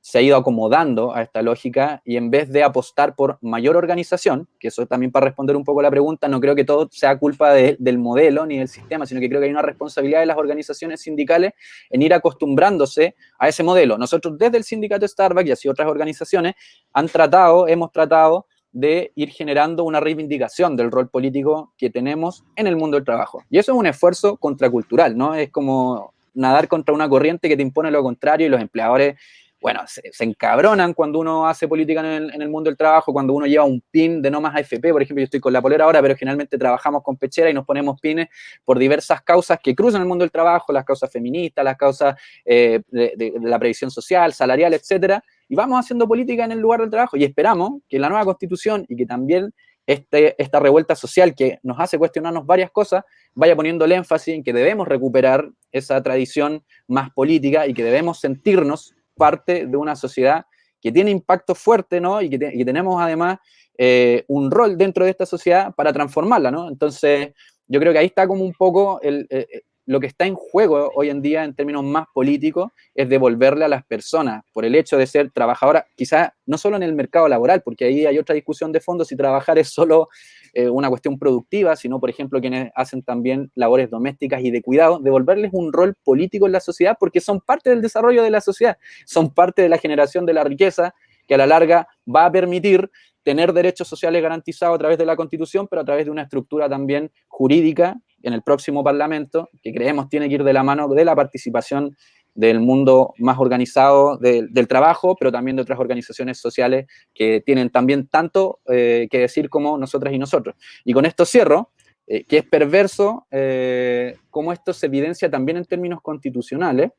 se ha ido acomodando a esta lógica, y en vez de apostar por mayor organización, que eso también para responder un poco la pregunta, no creo que todo sea culpa del modelo ni del sistema, sino que creo que hay una responsabilidad de las organizaciones sindicales en ir acostumbrándose a ese modelo. Nosotros desde el sindicato Starbucks y así otras organizaciones hemos tratado de ir generando una reivindicación del rol político que tenemos en el mundo del trabajo. Y eso es un esfuerzo contracultural, ¿no? Es como nadar contra una corriente que te impone lo contrario, y los empleadores, bueno, se encabronan cuando uno hace política en el mundo del trabajo, cuando uno lleva un pin de no más AFP. Por ejemplo, yo estoy con la polera ahora, pero generalmente trabajamos con pechera y nos ponemos pines por diversas causas que cruzan el mundo del trabajo, las causas feministas, las causas de la previsión social, salarial, etcétera, y vamos haciendo política en el lugar del trabajo, y esperamos que la nueva Constitución y que también esta revuelta social que nos hace cuestionarnos varias cosas vaya poniendo el énfasis en que debemos recuperar esa tradición más política y que debemos sentirnos parte de una sociedad que tiene impacto fuerte, ¿no? Y que tenemos además un rol dentro de esta sociedad para transformarla, ¿no? Entonces, yo creo que ahí está como un poco lo que está en juego hoy en día en términos más políticos, es devolverle a las personas, por el hecho de ser trabajadoras, quizás no solo en el mercado laboral, porque ahí hay otra discusión de fondo, si trabajar es solo una cuestión productiva, sino, por ejemplo, quienes hacen también labores domésticas y de cuidado, devolverles un rol político en la sociedad, porque son parte del desarrollo de la sociedad, son parte de la generación de la riqueza, que a la larga va a permitir tener derechos sociales garantizados a través de la Constitución, pero a través de una estructura también jurídica en el próximo Parlamento, que creemos tiene que ir de la mano de la participación del mundo más organizado del trabajo, pero también de otras organizaciones sociales que tienen también tanto que decir como nosotras y nosotros. Y con esto cierro, que es perverso cómo esto se evidencia también en términos constitucionales,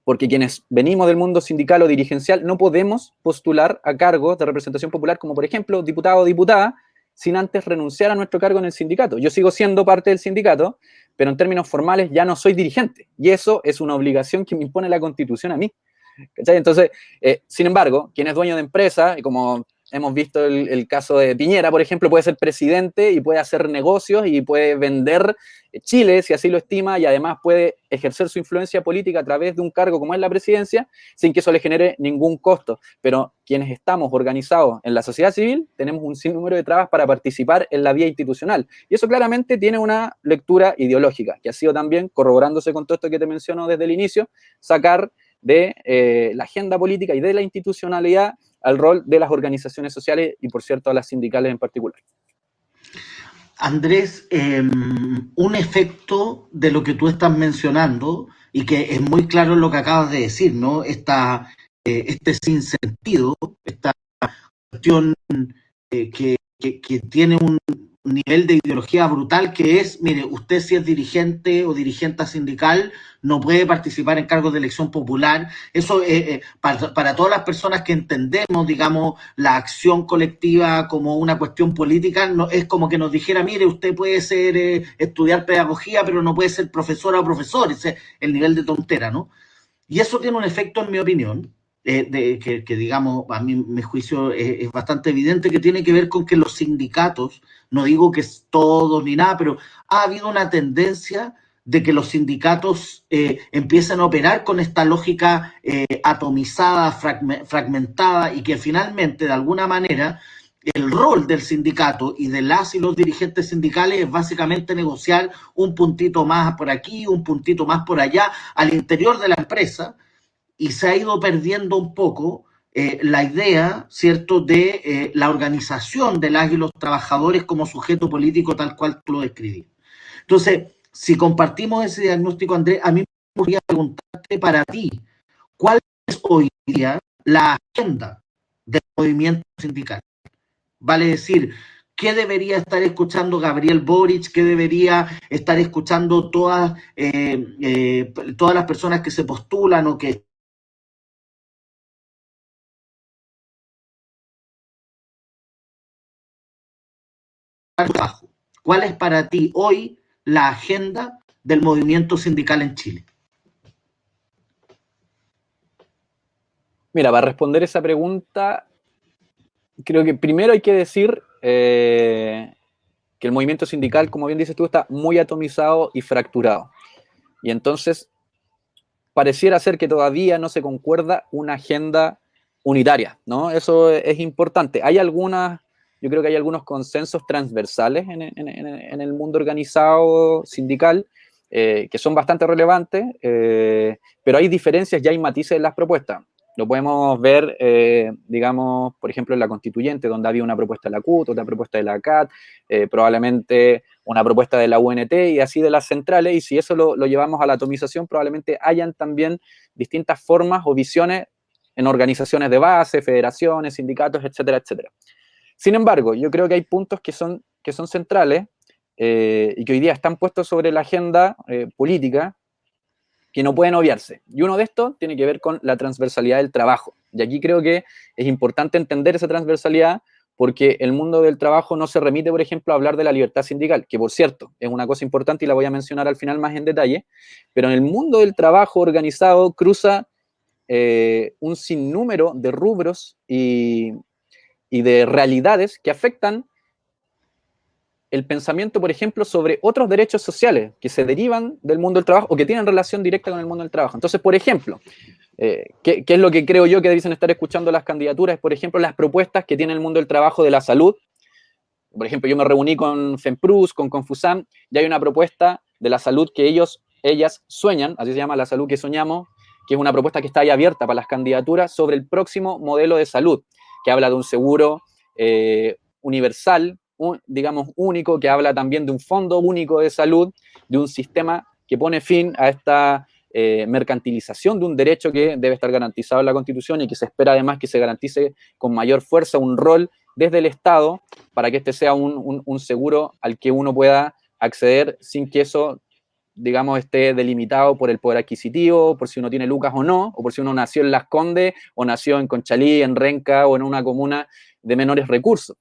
porque quienes venimos del mundo sindical o dirigencial no podemos postular a cargos de representación popular, como por ejemplo diputado o diputada, sin antes renunciar a nuestro cargo en el sindicato. Yo sigo siendo parte del sindicato, pero en términos formales ya no soy dirigente, y eso es una obligación que me impone la Constitución a mí. ¿Cachai? Entonces, sin embargo, quien es dueño de empresa, como hemos visto el caso de Piñera, por ejemplo, puede ser presidente y puede hacer negocios y puede vender Chile, si así lo estima, y además puede ejercer su influencia política a través de un cargo como es la presidencia, sin que eso le genere ningún costo. Pero quienes estamos organizados en la sociedad civil tenemos un sinnúmero de trabas para participar en la vía institucional. Y eso claramente tiene una lectura ideológica, que ha sido también, corroborándose con todo esto que te menciono desde el inicio, sacar de la agenda política y de la institucionalidad al rol de las organizaciones sociales y, por cierto, a las sindicales en particular. Andrés, un efecto de lo que tú estás mencionando y que es muy claro en lo que acabas de decir, ¿no? Este sinsentido, esta cuestión que tiene un nivel de ideología brutal que es, mire, usted si es dirigente o dirigente sindical no puede participar en cargos de elección popular. Eso para todas las personas que entendemos, digamos, la acción colectiva como una cuestión política, no, es como que nos dijera, mire, usted puede ser estudiar pedagogía, pero no puede ser profesora o profesor. Ese es el nivel de tontera, ¿no? Y eso tiene un efecto, en mi opinión, que digamos, a mi juicio es bastante evidente, que tiene que ver con que los sindicatos, no digo que es todos ni nada, pero ha habido una tendencia de que los sindicatos empiecen a operar con esta lógica atomizada, fragmentada, y que finalmente, de alguna manera, el rol del sindicato y de las y los dirigentes sindicales es básicamente negociar un puntito más por aquí, un puntito más por allá, al interior de la empresa, y se ha ido perdiendo un poco la idea, ¿cierto?, de la organización de las y los trabajadores como sujeto político tal cual tú lo describís. Entonces, si compartimos ese diagnóstico, Andrés, a mí me gustaría preguntarte para ti, ¿cuál es hoy día la agenda del movimiento sindical? Vale decir, ¿qué debería estar escuchando Gabriel Boric? ¿Qué debería estar escuchando todas las personas que se postulan o que trabajo? ¿Cuál es para ti hoy la agenda del movimiento sindical en Chile? Mira, para responder esa pregunta, creo que primero hay que decir que el movimiento sindical, como bien dices tú, está muy atomizado y fracturado. Y entonces pareciera ser que todavía no se concuerda una agenda unitaria, ¿no? Eso es importante. Yo creo que hay algunos consensos transversales en el mundo organizado sindical que son bastante relevantes, pero hay diferencias, ya hay matices en las propuestas. Lo podemos ver, digamos, por ejemplo, en la Constituyente, donde había una propuesta de la CUT, otra propuesta de la CAT, probablemente una propuesta de la UNT y así de las centrales, y si eso lo llevamos a la atomización, probablemente hayan también distintas formas o visiones en organizaciones de base, federaciones, sindicatos, etcétera, etcétera. Sin embargo, yo creo que hay puntos que son centrales y que hoy día están puestos sobre la agenda política que no pueden obviarse. Y uno de estos tiene que ver con la transversalidad del trabajo. Y aquí creo que es importante entender esa transversalidad porque el mundo del trabajo no se remite, por ejemplo, a hablar de la libertad sindical, que por cierto es una cosa importante y la voy a mencionar al final más en detalle, pero en el mundo del trabajo organizado cruza un sinnúmero de rubros y de realidades que afectan el pensamiento, por ejemplo, sobre otros derechos sociales que se derivan del mundo del trabajo o que tienen relación directa con el mundo del trabajo. Entonces, por ejemplo, ¿qué es lo que creo yo que deben estar escuchando las candidaturas? Por ejemplo, las propuestas que tiene el mundo del trabajo de la salud. Por ejemplo, yo me reuní con FEMPRUS, con Confusam, y hay una propuesta de la salud que ellas sueñan, así se llama La Salud que Soñamos, que es una propuesta que está ahí abierta para las candidaturas sobre el próximo modelo de salud, que habla de un seguro universal, digamos, único, que habla también de un fondo único de salud, de un sistema que pone fin a esta mercantilización de un derecho que debe estar garantizado en la Constitución y que se espera además que se garantice con mayor fuerza un rol desde el Estado para que este sea un seguro al que uno pueda acceder sin que eso, digamos, esté delimitado por el poder adquisitivo, por si uno tiene lucas o no, o por si uno nació en Las Condes o nació en Conchalí, en Renca o en una comuna de menores recursos.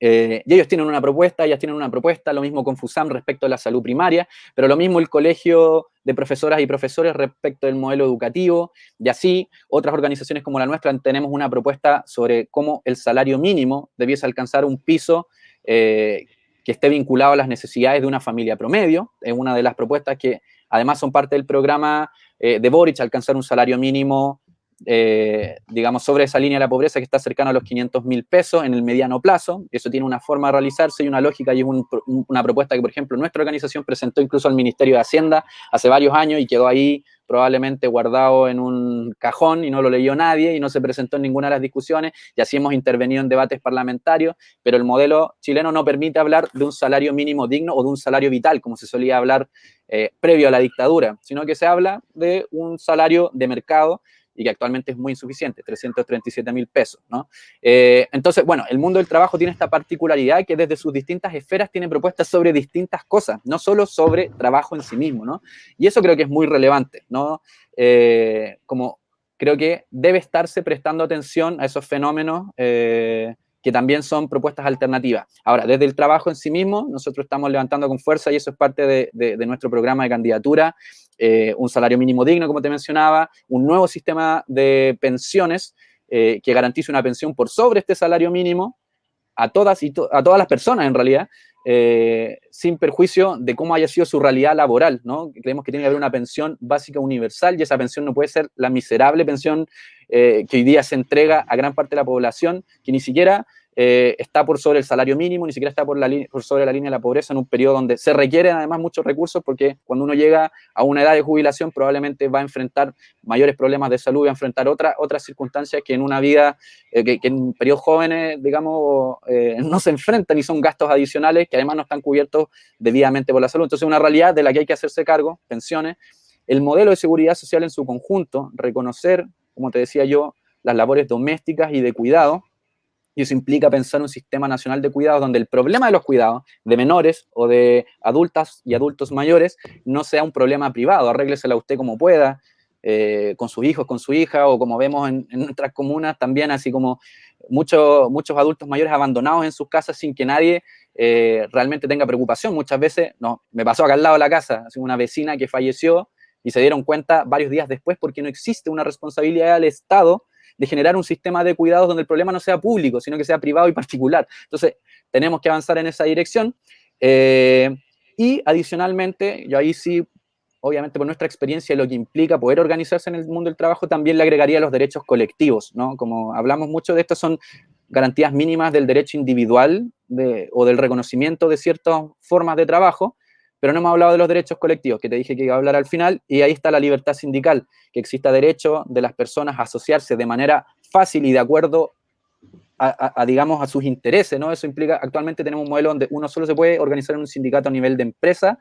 y ellos tienen una propuesta, ellas tienen una propuesta, lo mismo con FUSAM respecto a la salud primaria, pero lo mismo el Colegio de Profesoras y Profesores respecto del modelo educativo, y así otras organizaciones como la nuestra tenemos una propuesta sobre cómo el salario mínimo debiese alcanzar un piso que esté vinculado a las necesidades de una familia promedio. Es una de las propuestas que además son parte del programa de Boric, alcanzar un salario mínimo digamos, sobre esa línea de la pobreza que está cercana a los 500.000 pesos en el mediano plazo. Eso tiene una forma de realizarse y una lógica, y es una propuesta que, por ejemplo, nuestra organización presentó incluso al Ministerio de Hacienda hace varios años y quedó ahí probablemente guardado en un cajón y no lo leyó nadie y no se presentó en ninguna de las discusiones, y así hemos intervenido en debates parlamentarios, pero el modelo chileno no permite hablar de un salario mínimo digno o de un salario vital, como se solía hablar previo a la dictadura, sino que se habla de un salario de mercado y que actualmente es muy insuficiente, 337.000 pesos, ¿no? Entonces, bueno, el mundo del trabajo tiene esta particularidad que desde sus distintas esferas tiene propuestas sobre distintas cosas, no solo sobre trabajo en sí mismo, ¿no? Y eso creo que es muy relevante, ¿no? Como creo que debe estarse prestando atención a esos fenómenos que también son propuestas alternativas. Ahora, desde el trabajo en sí mismo, nosotros estamos levantando con fuerza, y eso es parte de nuestro programa de candidatura, un salario mínimo digno, como te mencionaba, un nuevo sistema de pensiones que garantice una pensión por sobre este salario mínimo a todas las personas, en realidad, sin perjuicio de cómo haya sido su realidad laboral, ¿no? Creemos que tiene que haber una pensión básica universal, y esa pensión no puede ser la miserable pensión que hoy día se entrega a gran parte de la población, que ni siquiera está por sobre el salario mínimo, ni siquiera está por sobre la línea de la pobreza, en un periodo donde se requieren además muchos recursos, porque cuando uno llega a una edad de jubilación probablemente va a enfrentar mayores problemas de salud, va a enfrentar otras circunstancias que en una vida, que en periodos jóvenes, digamos, no se enfrentan, y son gastos adicionales que además no están cubiertos debidamente por la salud. Entonces, una realidad de la que hay que hacerse cargo, pensiones, el modelo de seguridad social en su conjunto, reconocer, como te decía yo, las labores domésticas y de cuidado. Y eso implica pensar un sistema nacional de cuidados donde el problema de los cuidados de menores o de adultas y adultos mayores no sea un problema privado, arréglesela usted como pueda, con sus hijos, con su hija, o como vemos en nuestras comunas también, así como muchos adultos mayores abandonados en sus casas sin que nadie realmente tenga preocupación. Muchas veces, no, me pasó acá al lado de la casa, así una vecina que falleció y se dieron cuenta varios días después, porque no existe una responsabilidad del Estado de generar un sistema de cuidados donde el problema no sea público, sino que sea privado y particular. Entonces, tenemos que avanzar en esa dirección. Y adicionalmente, yo ahí sí, obviamente por nuestra experiencia y lo que implica poder organizarse en el mundo del trabajo, también le agregaría los derechos colectivos, ¿no? Como hablamos mucho de esto, son garantías mínimas del derecho individual o del reconocimiento de ciertas formas de trabajo, pero no hemos hablado de los derechos colectivos, que te dije que iba a hablar al final, y ahí está la libertad sindical, que exista derecho de las personas a asociarse de manera fácil y de acuerdo digamos, a sus intereses, ¿no? Eso implica, actualmente tenemos un modelo donde uno solo se puede organizar en un sindicato a nivel de empresa,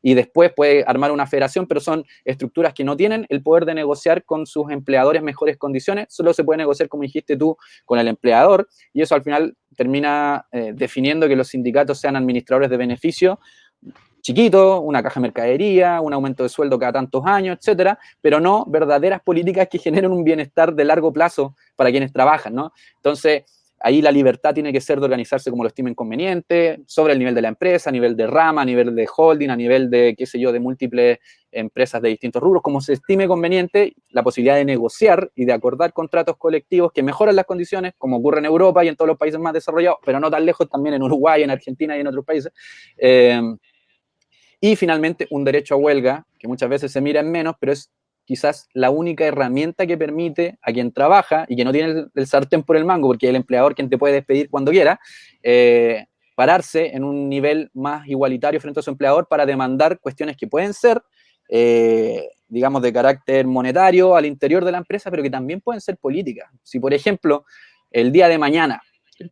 y después puede armar una federación, pero son estructuras que no tienen el poder de negociar con sus empleadores mejores condiciones, solo se puede negociar, como dijiste tú, con el empleador, y eso al final termina definiendo que los sindicatos sean administradores de beneficio chiquito, una caja de mercadería, un aumento de sueldo cada tantos años, etcétera, pero no verdaderas políticas que generen un bienestar de largo plazo para quienes trabajan, ¿no? Entonces, ahí la libertad tiene que ser de organizarse como lo estimen conveniente, sobre el nivel de la empresa, a nivel de rama, a nivel de holding, a nivel de, qué sé yo, de múltiples empresas de distintos rubros, como se estime conveniente, la posibilidad de negociar y de acordar contratos colectivos que mejoran las condiciones, como ocurre en Europa y en todos los países más desarrollados, pero no tan lejos, también en Uruguay, en Argentina y en otros países. Y finalmente, un derecho a huelga, que muchas veces se mira en menos, pero es quizás la única herramienta que permite a quien trabaja y que no tiene el sartén por el mango, porque es el empleador quien te puede despedir cuando quiera, pararse en un nivel más igualitario frente a su empleador para demandar cuestiones que pueden ser, digamos, de carácter monetario al interior de la empresa, pero que también pueden ser políticas. Si, por ejemplo, el día de mañana,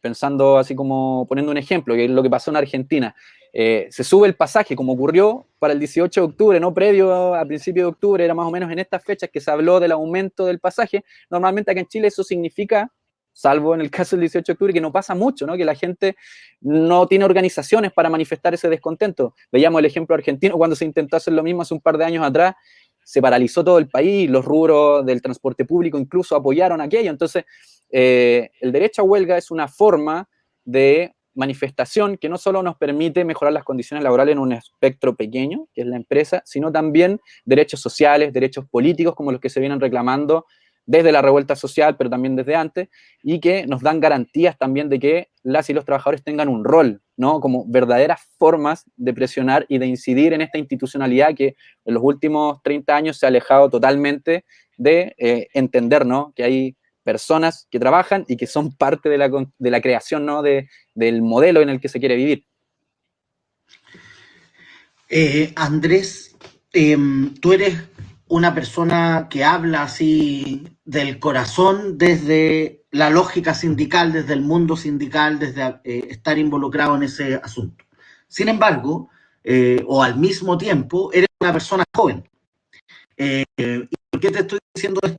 pensando así como poniendo un ejemplo, que es lo que pasó en Argentina, se sube el pasaje, como ocurrió para el 18 de octubre, no previo a principio de octubre, era más o menos en estas fechas que se habló del aumento del pasaje. Normalmente acá en Chile eso significa, salvo en el caso del 18 de octubre, que no pasa mucho, ¿no? Que la gente no tiene organizaciones para manifestar ese descontento. Veíamos el ejemplo argentino cuando se intentó hacer lo mismo hace un par de años atrás, se paralizó todo el país, los rubros del transporte público incluso apoyaron aquello. Entonces, el derecho a huelga es una forma de manifestación que no solo nos permite mejorar las condiciones laborales en un espectro pequeño, que es la empresa, sino también derechos sociales, derechos políticos, como los que se vienen reclamando desde la revuelta social, pero también desde antes, y que nos dan garantías también de que las y los trabajadores tengan un rol, ¿no? Como verdaderas formas de presionar y de incidir en esta institucionalidad que en los últimos 30 años se ha alejado totalmente de entender, ¿no? Que hay personas que trabajan y que son parte de la creación, ¿no? Del modelo en el que se quiere vivir. Andrés, tú eres una persona que habla así del corazón desde la lógica sindical, desde el mundo sindical, desde estar involucrado en ese asunto. Sin embargo, o al mismo tiempo, eres una persona joven. ¿Y por qué te estoy diciendo esto?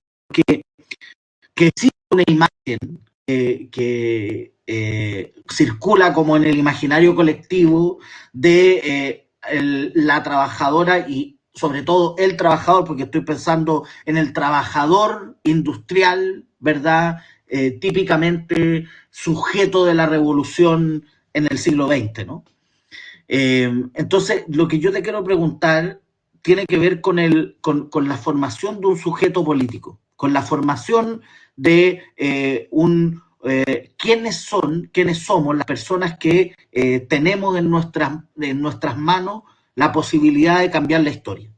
Que existe una imagen que circula como en el imaginario colectivo de la trabajadora y sobre todo el trabajador, porque estoy pensando en el trabajador industrial, ¿verdad? Típicamente sujeto de la revolución en el siglo XX, ¿no? Entonces, lo que yo te quiero preguntar tiene que ver con la formación de un sujeto político, con la formación de quiénes somos las personas que tenemos en nuestras manos la posibilidad de cambiar la historia.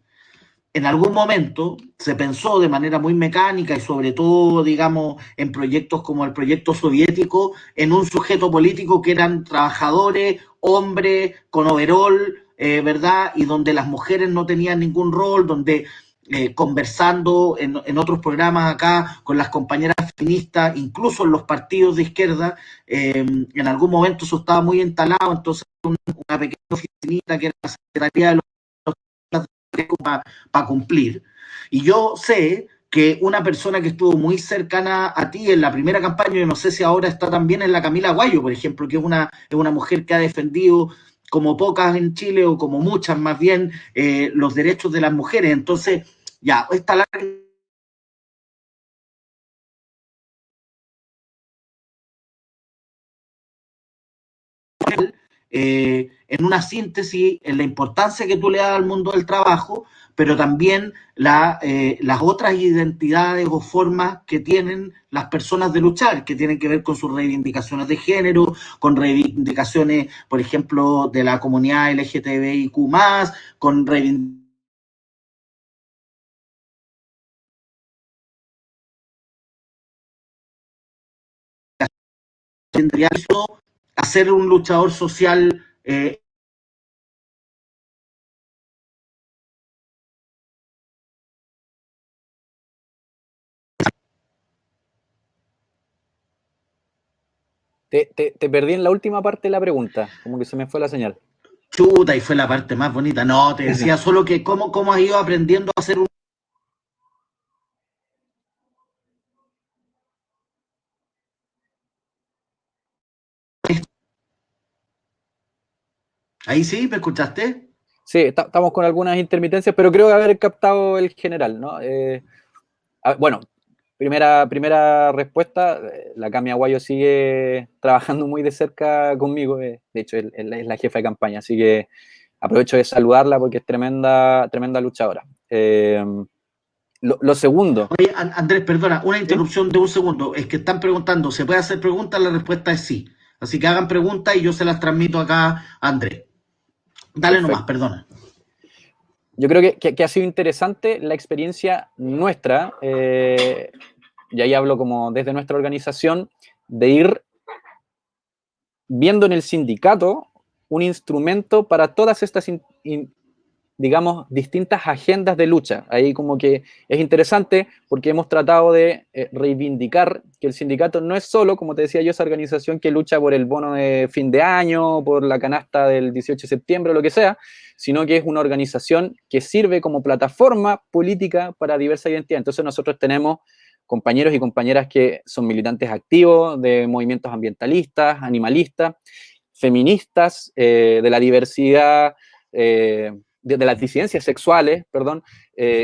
En algún momento se pensó de manera muy mecánica y sobre todo, digamos, en proyectos como el proyecto soviético, en un sujeto político que eran trabajadores, hombres, con overol, ¿verdad? Y donde las mujeres no tenían ningún rol, donde conversando en otros programas acá con las compañeras feministas, incluso en los partidos de izquierda, en algún momento eso estaba muy instalado, entonces una pequeña oficinita que era la Secretaría de los para cumplir. Y yo sé que una persona que estuvo muy cercana a ti en la primera campaña, yo no sé si ahora está también en la Camila Guayo, por ejemplo, que es una mujer que ha defendido como pocas en Chile o como muchas más bien los derechos de las mujeres. Entonces, ya, esta larga en una síntesis en la importancia que tú le das al mundo del trabajo, pero también las otras identidades o formas que tienen las personas de luchar, que tienen que ver con sus reivindicaciones de género, con reivindicaciones, por ejemplo, de la comunidad LGTBIQ+, con reivindicaciones a ser un luchador social Te perdí en la última parte de la pregunta, como que se me fue la señal. chuta y fue la parte más bonita. No, te decía solo que cómo has ido aprendiendo a hacer un... Ahí sí, ¿me escuchaste? Sí, estamos con algunas intermitencias, pero creo haber captado el general, ¿no? Bueno, primera respuesta, la Cami Aguayo sigue trabajando muy de cerca conmigo, de hecho es la jefa de campaña, así que aprovecho de saludarla porque es tremenda luchadora. Lo segundo. Oye, Andrés, perdona, una ¿Sí? interrupción de un segundo. Es que están preguntando, ¿se puede hacer preguntas? La respuesta es sí. Así que hagan preguntas y yo se las transmito acá a Andrés. Dale nomás, Perfecto. perdona. Yo creo que ha sido interesante la experiencia nuestra, y ahí hablo como desde nuestra organización, de ir viendo en el sindicato un instrumento para todas estas, digamos, distintas agendas de lucha. Ahí como que es interesante porque hemos tratado de reivindicar que el sindicato no es solo, como te decía yo, esa organización que lucha por el bono de fin de año, por la canasta del 18 de septiembre o lo que sea, sino que es una organización que sirve como plataforma política para diversas identidades. Entonces nosotros tenemos compañeros y compañeras que son militantes activos de movimientos ambientalistas, animalistas, feministas, de la diversidad, de las disidencias sexuales, perdón.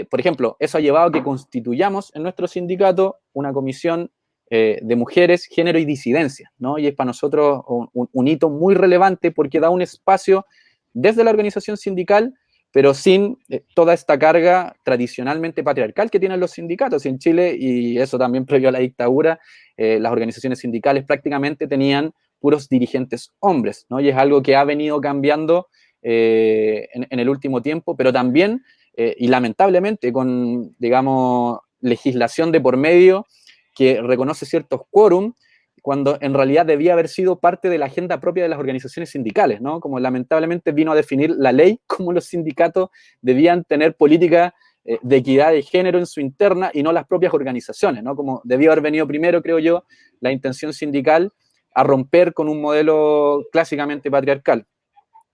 Por ejemplo, eso ha llevado a que constituyamos en nuestro sindicato una comisión de mujeres, género y disidencia, ¿no? Y es para nosotros un hito muy relevante porque da un espacio desde la organización sindical, pero sin toda esta carga tradicionalmente patriarcal que tienen los sindicatos en Chile, y eso también previo a la dictadura, las organizaciones sindicales prácticamente tenían puros dirigentes hombres, ¿no? Y es algo que ha venido cambiando en el último tiempo, pero también, y lamentablemente, con, digamos, legislación de por medio que reconoce ciertos quórum, cuando en realidad debía haber sido parte de la agenda propia de las organizaciones sindicales, ¿no? Como lamentablemente vino a definir la ley cómo los sindicatos debían tener política de equidad de género en su interna y no las propias organizaciones, ¿no? Como debió haber venido primero, creo yo, la intención sindical a romper con un modelo clásicamente patriarcal.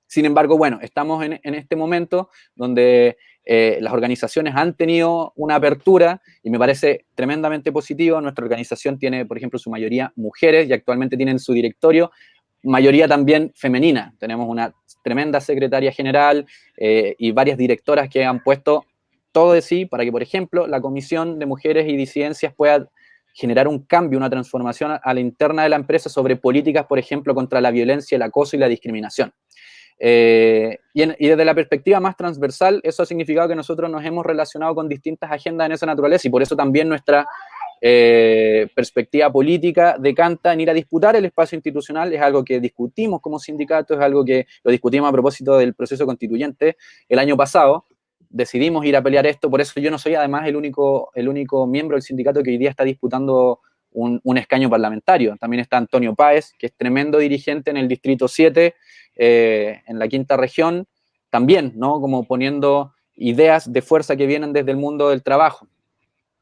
Sin embargo, bueno, estamos en este momento donde las organizaciones han tenido una apertura y me parece tremendamente positivo. Nuestra organización tiene, por ejemplo, su mayoría mujeres y actualmente tienen su directorio mayoría también femenina. Tenemos una tremenda secretaria general y varias directoras que han puesto todo de sí para que, por ejemplo, la Comisión de Mujeres y Disidencias pueda generar un cambio, una transformación a la interna de la empresa sobre políticas, por ejemplo, contra la violencia, el acoso y la discriminación. Y desde la perspectiva más transversal, eso ha significado que nosotros nos hemos relacionado con distintas agendas en esa naturaleza y por eso también nuestra perspectiva política decanta en ir a disputar el espacio institucional. Es algo que discutimos como sindicato, es algo que lo discutimos a propósito del proceso constituyente el año pasado. Decidimos ir a pelear esto, por eso yo no soy además el único miembro del sindicato que hoy día está disputando un escaño parlamentario. También está Antonio Páez, que es tremendo dirigente en el Distrito 7, en la quinta región, también, ¿no? Como poniendo ideas de fuerza que vienen desde el mundo del trabajo.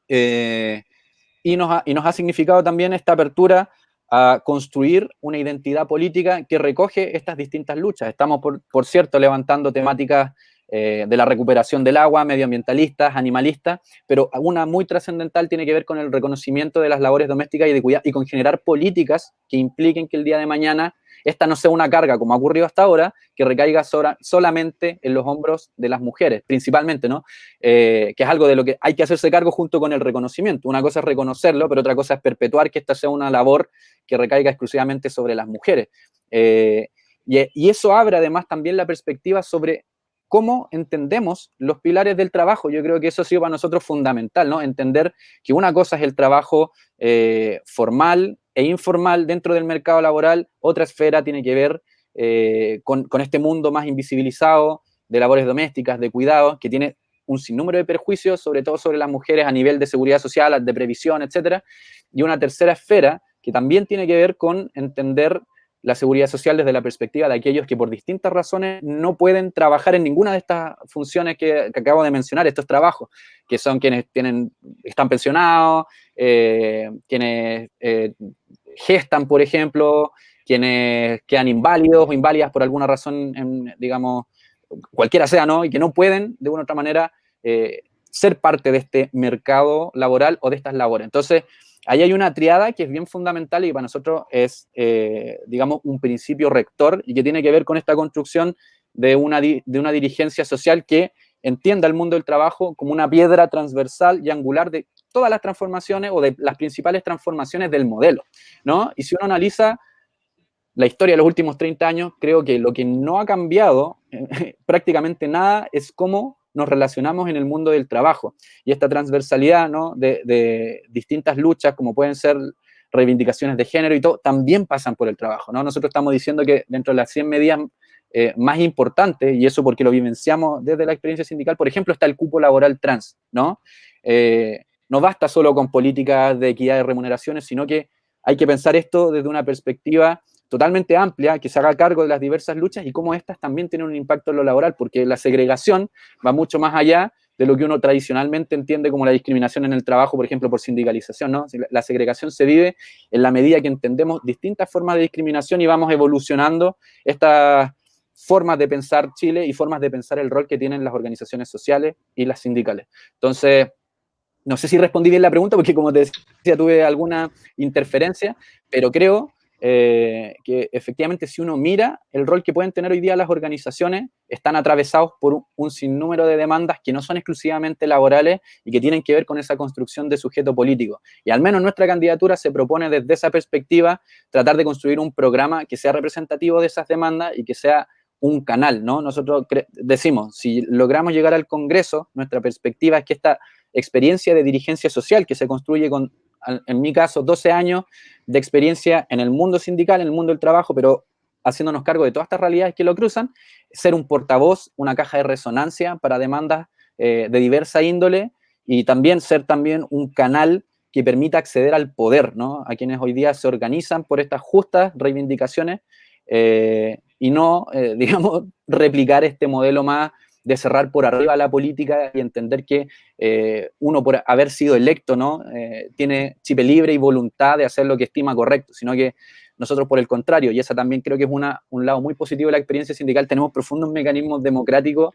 Y nos ha significado también esta apertura a construir una identidad política que recoge estas distintas luchas. Estamos, por cierto, levantando temáticas de la recuperación del agua, medioambientalistas, animalistas, pero una muy trascendental tiene que ver con el reconocimiento de las labores domésticas y de cuidado y con generar políticas que impliquen que el día de mañana esta no sea una carga, como ha ocurrido hasta ahora, que recaiga solamente en los hombros de las mujeres, principalmente, ¿no? Que es algo de lo que hay que hacerse cargo junto con el reconocimiento. Una cosa es reconocerlo, pero otra cosa es perpetuar que esta sea una labor que recaiga exclusivamente sobre las mujeres. Y eso abre además también la perspectiva sobre cómo entendemos los pilares del trabajo. Yo creo que eso ha sido para nosotros fundamental, ¿no? Entender que una cosa es el trabajo formal e informal dentro del mercado laboral, otra esfera tiene que ver con este mundo más invisibilizado de labores domésticas, de cuidados, que tiene un sinnúmero de perjuicios, sobre todo sobre las mujeres a nivel de seguridad social, de previsión, etcétera. Y una tercera esfera que también tiene que ver con entender la seguridad social desde la perspectiva de aquellos que por distintas razones no pueden trabajar en ninguna de estas funciones que acabo de mencionar, estos trabajos, que son quienes están pensionados, quienes gestan, por ejemplo, quienes quedan inválidos o inválidas por alguna razón, digamos, cualquiera sea, ¿no? Y que no pueden, de una u otra manera, ser parte de este mercado laboral o de estas labores. Entonces, ahí hay una triada que es bien fundamental y para nosotros es, digamos, un principio rector y que tiene que ver con esta construcción de una dirigencia social que entienda el mundo del trabajo como una piedra transversal y angular de todas las transformaciones o de las principales transformaciones del modelo, ¿no? Y si uno analiza la historia de los últimos 30 años, creo que lo que no ha cambiado prácticamente nada es cómo nos relacionamos en el mundo del trabajo. Y esta transversalidad, ¿no? de distintas luchas, como pueden ser reivindicaciones de género y todo, también pasan por el trabajo, ¿no? Nosotros estamos diciendo que dentro de las 100 medidas más importantes, y eso porque lo vivenciamos desde la experiencia sindical, por ejemplo, está el cupo laboral trans, ¿no? No basta solo con políticas de equidad de remuneraciones, sino que hay que pensar esto desde una perspectiva totalmente amplia, que se haga cargo de las diversas luchas y cómo estas también tienen un impacto en lo laboral, porque la segregación va mucho más allá de lo que uno tradicionalmente entiende como la discriminación en el trabajo, por ejemplo, por sindicalización, ¿no? La segregación se vive en la medida que entendemos distintas formas de discriminación y vamos evolucionando estas formas de pensar Chile y formas de pensar el rol que tienen las organizaciones sociales y las sindicales. Entonces, no sé si respondí bien la pregunta, porque como te decía, tuve alguna interferencia, pero creo que efectivamente si uno mira el rol que pueden tener hoy día las organizaciones, están atravesados por un sinnúmero de demandas que no son exclusivamente laborales y que tienen que ver con esa construcción de sujeto político. Y al menos nuestra candidatura se propone desde esa perspectiva tratar de construir un programa que sea representativo de esas demandas y que sea un canal, ¿no? Nosotros decimos, si logramos llegar al Congreso, nuestra perspectiva es que esta experiencia de dirigencia social que se construye con, en mi caso, 12 años de experiencia en el mundo sindical, en el mundo del trabajo, pero haciéndonos cargo de todas estas realidades que lo cruzan, ser un portavoz, una caja de resonancia para demandas de diversa índole y también ser también un canal que permita acceder al poder, ¿no? A quienes hoy día se organizan por estas justas reivindicaciones y no, digamos, replicar este modelo más de cerrar por arriba la política y entender que uno por haber sido electo, ¿no? Tiene chip libre y voluntad de hacer lo que estima correcto, sino que nosotros por el contrario, y esa también creo que es un lado muy positivo de la experiencia sindical, tenemos profundos mecanismos democráticos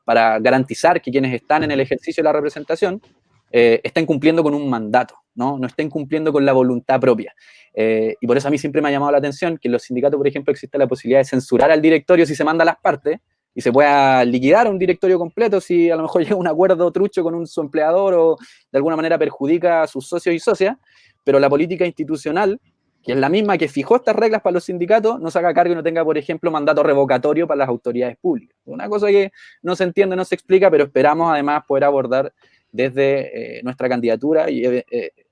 para garantizar que quienes están en el ejercicio de la representación estén cumpliendo con un mandato, ¿no? No estén cumpliendo con la voluntad propia. Y por eso a mí siempre me ha llamado la atención que en los sindicatos, por ejemplo, existe la posibilidad de censurar al directorio si se manda a las partes, y se pueda liquidar a un directorio completo si a lo mejor llega un acuerdo trucho con su empleador o de alguna manera perjudica a sus socios y socias, pero la política institucional, que es la misma que fijó estas reglas para los sindicatos, no se haga cargo y no tenga, por ejemplo, mandato revocatorio para las autoridades públicas. Una cosa que no se entiende, no se explica, pero esperamos además poder abordar desde nuestra candidatura y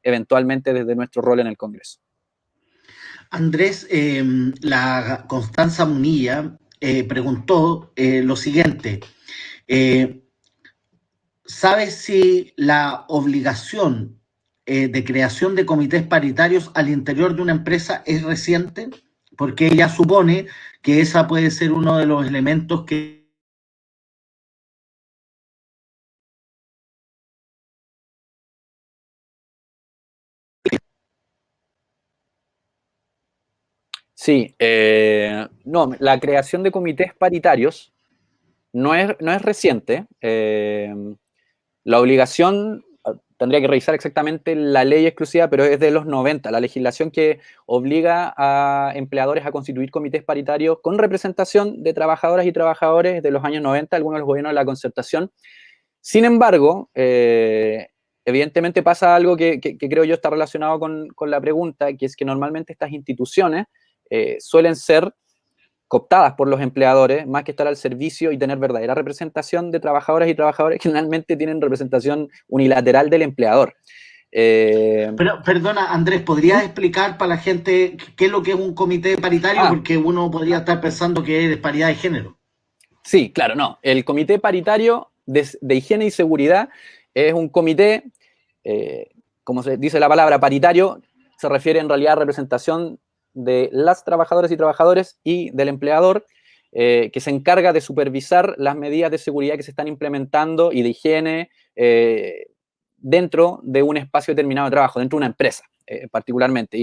eventualmente desde nuestro rol en el Congreso. Andrés, la Constanza Munilla preguntó lo siguiente, ¿sabes si la obligación de creación de comités paritarios al interior de una empresa es reciente? Porque ella supone que esa puede ser uno de los elementos que... Sí, no, la creación de comités paritarios no es reciente. La obligación, tendría que revisar exactamente la ley exclusiva, pero es de los 90, la legislación que obliga a empleadores a constituir comités paritarios con representación de trabajadoras y trabajadores de los años 90, algunos de los gobiernos de la concertación. Sin embargo, evidentemente pasa algo que creo yo está relacionado con la pregunta, que es que normalmente estas instituciones suelen ser cooptadas por los empleadores, más que estar al servicio y tener verdadera representación de trabajadoras y trabajadores, que generalmente tienen representación unilateral del empleador. Pero, perdona, Andrés, ¿podrías explicar para la gente qué es lo que es un comité paritario? Porque uno podría estar pensando que es paridad de género. Sí, claro, no. El comité paritario de higiene y seguridad es un comité, como se dice la palabra paritario, se refiere en realidad a representación de las trabajadoras y trabajadores y del empleador, que se encarga de supervisar las medidas de seguridad que se están implementando y de higiene dentro de un espacio determinado de trabajo, dentro de una empresa particularmente.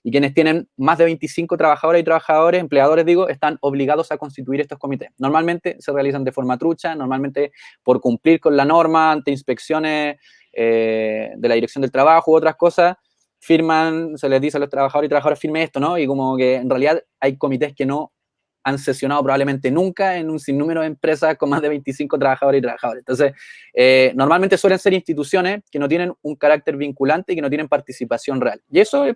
Y quienes tienen más de 25 trabajadoras y trabajadores, empleadores digo, están obligados a constituir estos comités. Normalmente se realizan de forma trucha, normalmente por cumplir con la norma, ante inspecciones de la Dirección del Trabajo u otras cosas, firman, se les dice a los trabajadores y trabajadoras, firme esto, ¿no? Y como que en realidad hay comités que no han sesionado probablemente nunca en un sinnúmero de empresas con más de 25 trabajadores y trabajadores. Entonces, normalmente suelen ser instituciones que no tienen un carácter vinculante y que no tienen participación real. Y eso es,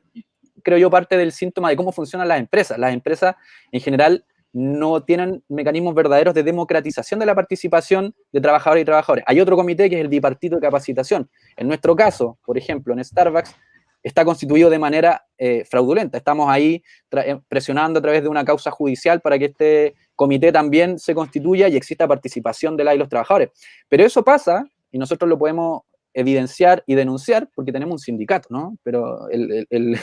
creo yo, parte del síntoma de cómo funcionan las empresas. Las empresas, en general, no tienen mecanismos verdaderos de democratización de la participación de trabajadores y trabajadores. Hay otro comité que es el bipartito de capacitación. En nuestro caso, por ejemplo, en Starbucks, está constituido de manera fraudulenta. Estamos ahí presionando a través de una causa judicial para que este comité también se constituya y exista participación de la y los trabajadores. Pero eso pasa, y nosotros lo podemos evidenciar y denunciar porque tenemos un sindicato, ¿no? Pero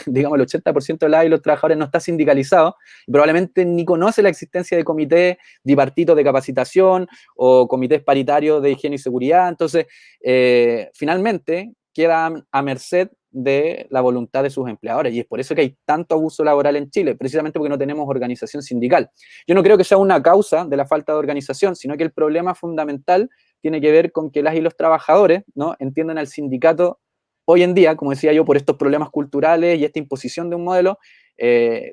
digamos, el 80% de la y los trabajadores no está sindicalizado y probablemente ni conoce la existencia de comités bipartitos de capacitación o comités paritarios de higiene y seguridad. Entonces, finalmente, queda a merced de la voluntad de sus empleadores, y es por eso que hay tanto abuso laboral en Chile, precisamente porque no tenemos organización sindical. Yo no creo que sea una causa de la falta de organización, sino que el problema fundamental tiene que ver con que las y los trabajadores, ¿no?, entiendan al sindicato hoy en día, como decía yo, por estos problemas culturales y esta imposición de un modelo,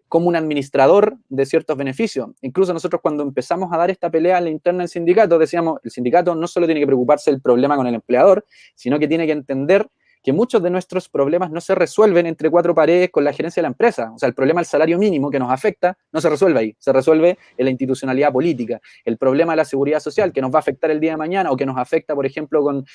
como un administrador de ciertos beneficios. Incluso nosotros cuando empezamos a dar esta pelea en la interna del sindicato, decíamos, el sindicato no solo tiene que preocuparse del problema con el empleador, sino que tiene que entender que muchos de nuestros problemas no se resuelven entre cuatro paredes con la gerencia de la empresa. O sea, el problema del salario mínimo que nos afecta no se resuelve ahí, se resuelve en la institucionalidad política. El problema de la seguridad social que nos va a afectar el día de mañana o que nos afecta, por ejemplo, con,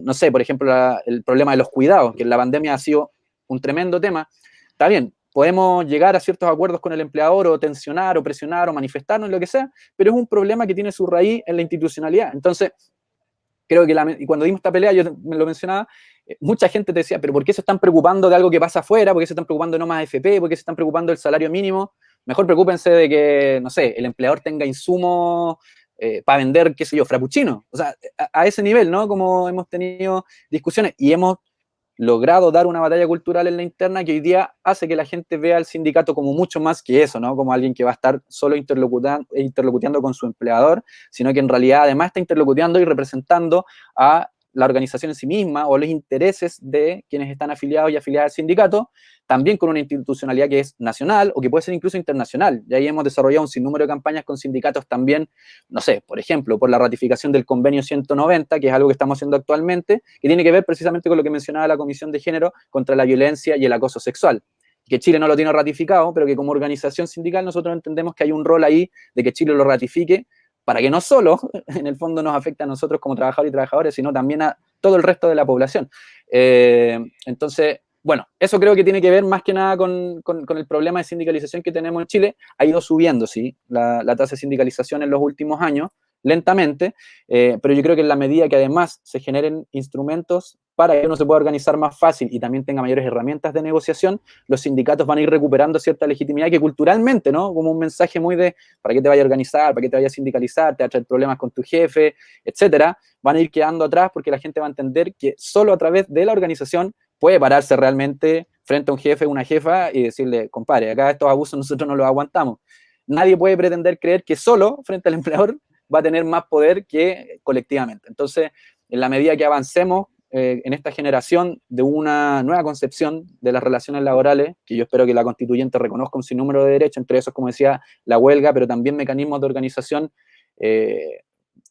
no sé, por ejemplo, el problema de los cuidados, que en la pandemia ha sido un tremendo tema. Está bien, podemos llegar a ciertos acuerdos con el empleador o tensionar o presionar o manifestarnos, lo que sea, pero es un problema que tiene su raíz en la institucionalidad. Entonces, creo que y cuando dimos esta pelea, yo me lo mencionaba, mucha gente te decía, pero ¿por qué se están preocupando de algo que pasa afuera? ¿Por qué se están preocupando de no más AFP? ¿Por qué se están preocupando del salario mínimo? Mejor preocúpense de que, no sé, el empleador tenga insumos para vender, qué sé yo, frappuccino. O sea, a ese nivel, ¿no? Como hemos tenido discusiones y hemos logrado dar una batalla cultural en la interna que hoy día hace que la gente vea al sindicato como mucho más que eso, ¿no? Como alguien que va a estar solo interlocutando con su empleador, sino que en realidad además está interlocutando y representando a la organización en sí misma o los intereses de quienes están afiliados y afiliadas al sindicato, también con una institucionalidad que es nacional o que puede ser incluso internacional. Y ahí hemos desarrollado un sinnúmero de campañas con sindicatos también, no sé, por ejemplo, por la ratificación del convenio 190, que es algo que estamos haciendo actualmente, que tiene que ver precisamente con lo que mencionaba la Comisión de Género contra la violencia y el acoso sexual, que Chile no lo tiene ratificado, pero que como organización sindical nosotros entendemos que hay un rol ahí de que Chile lo ratifique para que no solo, en el fondo, nos afecte a nosotros como trabajadores y trabajadoras, sino también a todo el resto de la población. Entonces, bueno, eso creo que tiene que ver más que nada con el problema de sindicalización que tenemos en Chile. Ha ido subiendo, sí, la tasa de sindicalización en los últimos años, lentamente, pero yo creo que en la medida que además se generen instrumentos para que uno se pueda organizar más fácil y también tenga mayores herramientas de negociación, los sindicatos van a ir recuperando cierta legitimidad que culturalmente, ¿no? Como un mensaje muy de ¿para qué te vayas a organizar? ¿Para qué te vayas a sindicalizar? ¿Te va a traer problemas con tu jefe? Etcétera. Van a ir quedando atrás porque la gente va a entender que solo a través de la organización puede pararse realmente frente a un jefe o una jefa y decirle, compadre, acá estos abusos nosotros no los aguantamos. Nadie puede pretender creer que solo frente al empleador va a tener más poder que colectivamente. Entonces, en la medida que avancemos en esta generación de una nueva concepción de las relaciones laborales, que yo espero que la constituyente reconozca un sinnúmero de derechos, entre esos, como decía, la huelga, pero también mecanismos de organización,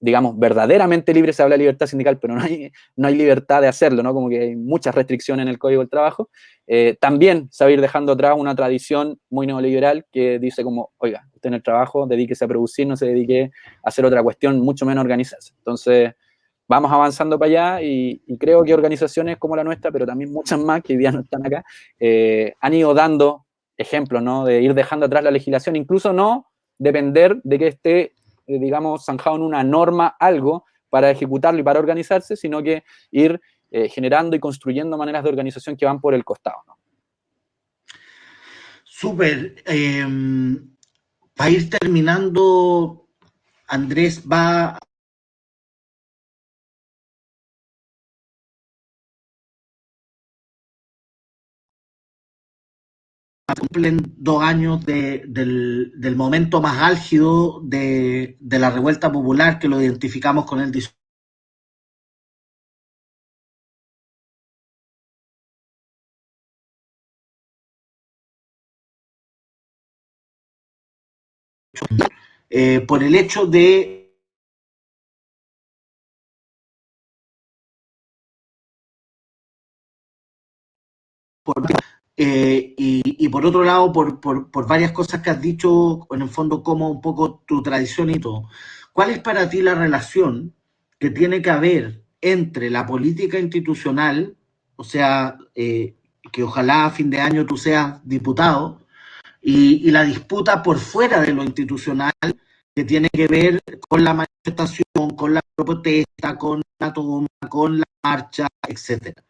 digamos, verdaderamente libre. Se habla de libertad sindical, pero no hay libertad de hacerlo, ¿no? Como que hay muchas restricciones en el Código del Trabajo. También se va a ir dejando atrás una tradición muy neoliberal que dice como, oiga, usted en el trabajo dedíquese a producir, no se dedique a hacer otra cuestión mucho menos organizarse. Entonces, vamos avanzando para allá y creo que organizaciones como la nuestra, pero también muchas más que hoy día no están acá, han ido dando ejemplos, ¿no? De ir dejando atrás la legislación, incluso no depender de que esté, digamos, zanjado en una norma algo para ejecutarlo y para organizarse, sino que ir generando y construyendo maneras de organización que van por el costado, ¿no? Súper. Para ir terminando, Andrés va cumplen 2 años del momento más álgido de la revuelta popular, que lo identificamos con el 18. Por el hecho de por, y por otro lado, por varias cosas que has dicho, en el fondo, como un poco tu tradición y todo. ¿Cuál es para ti la relación que tiene que haber entre la política institucional, o sea, que ojalá a fin de año tú seas diputado, y la disputa por fuera de lo institucional, que tiene que ver con la manifestación, con la protesta, con la toma, con la marcha, etcétera?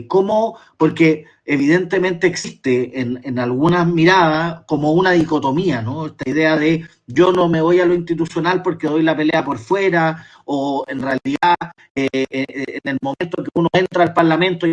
¿Cómo? Porque evidentemente existe en algunas miradas como una dicotomía, ¿no? Esta idea de yo no me voy a lo institucional porque doy la pelea por fuera, o en realidad en el momento que uno entra al Parlamento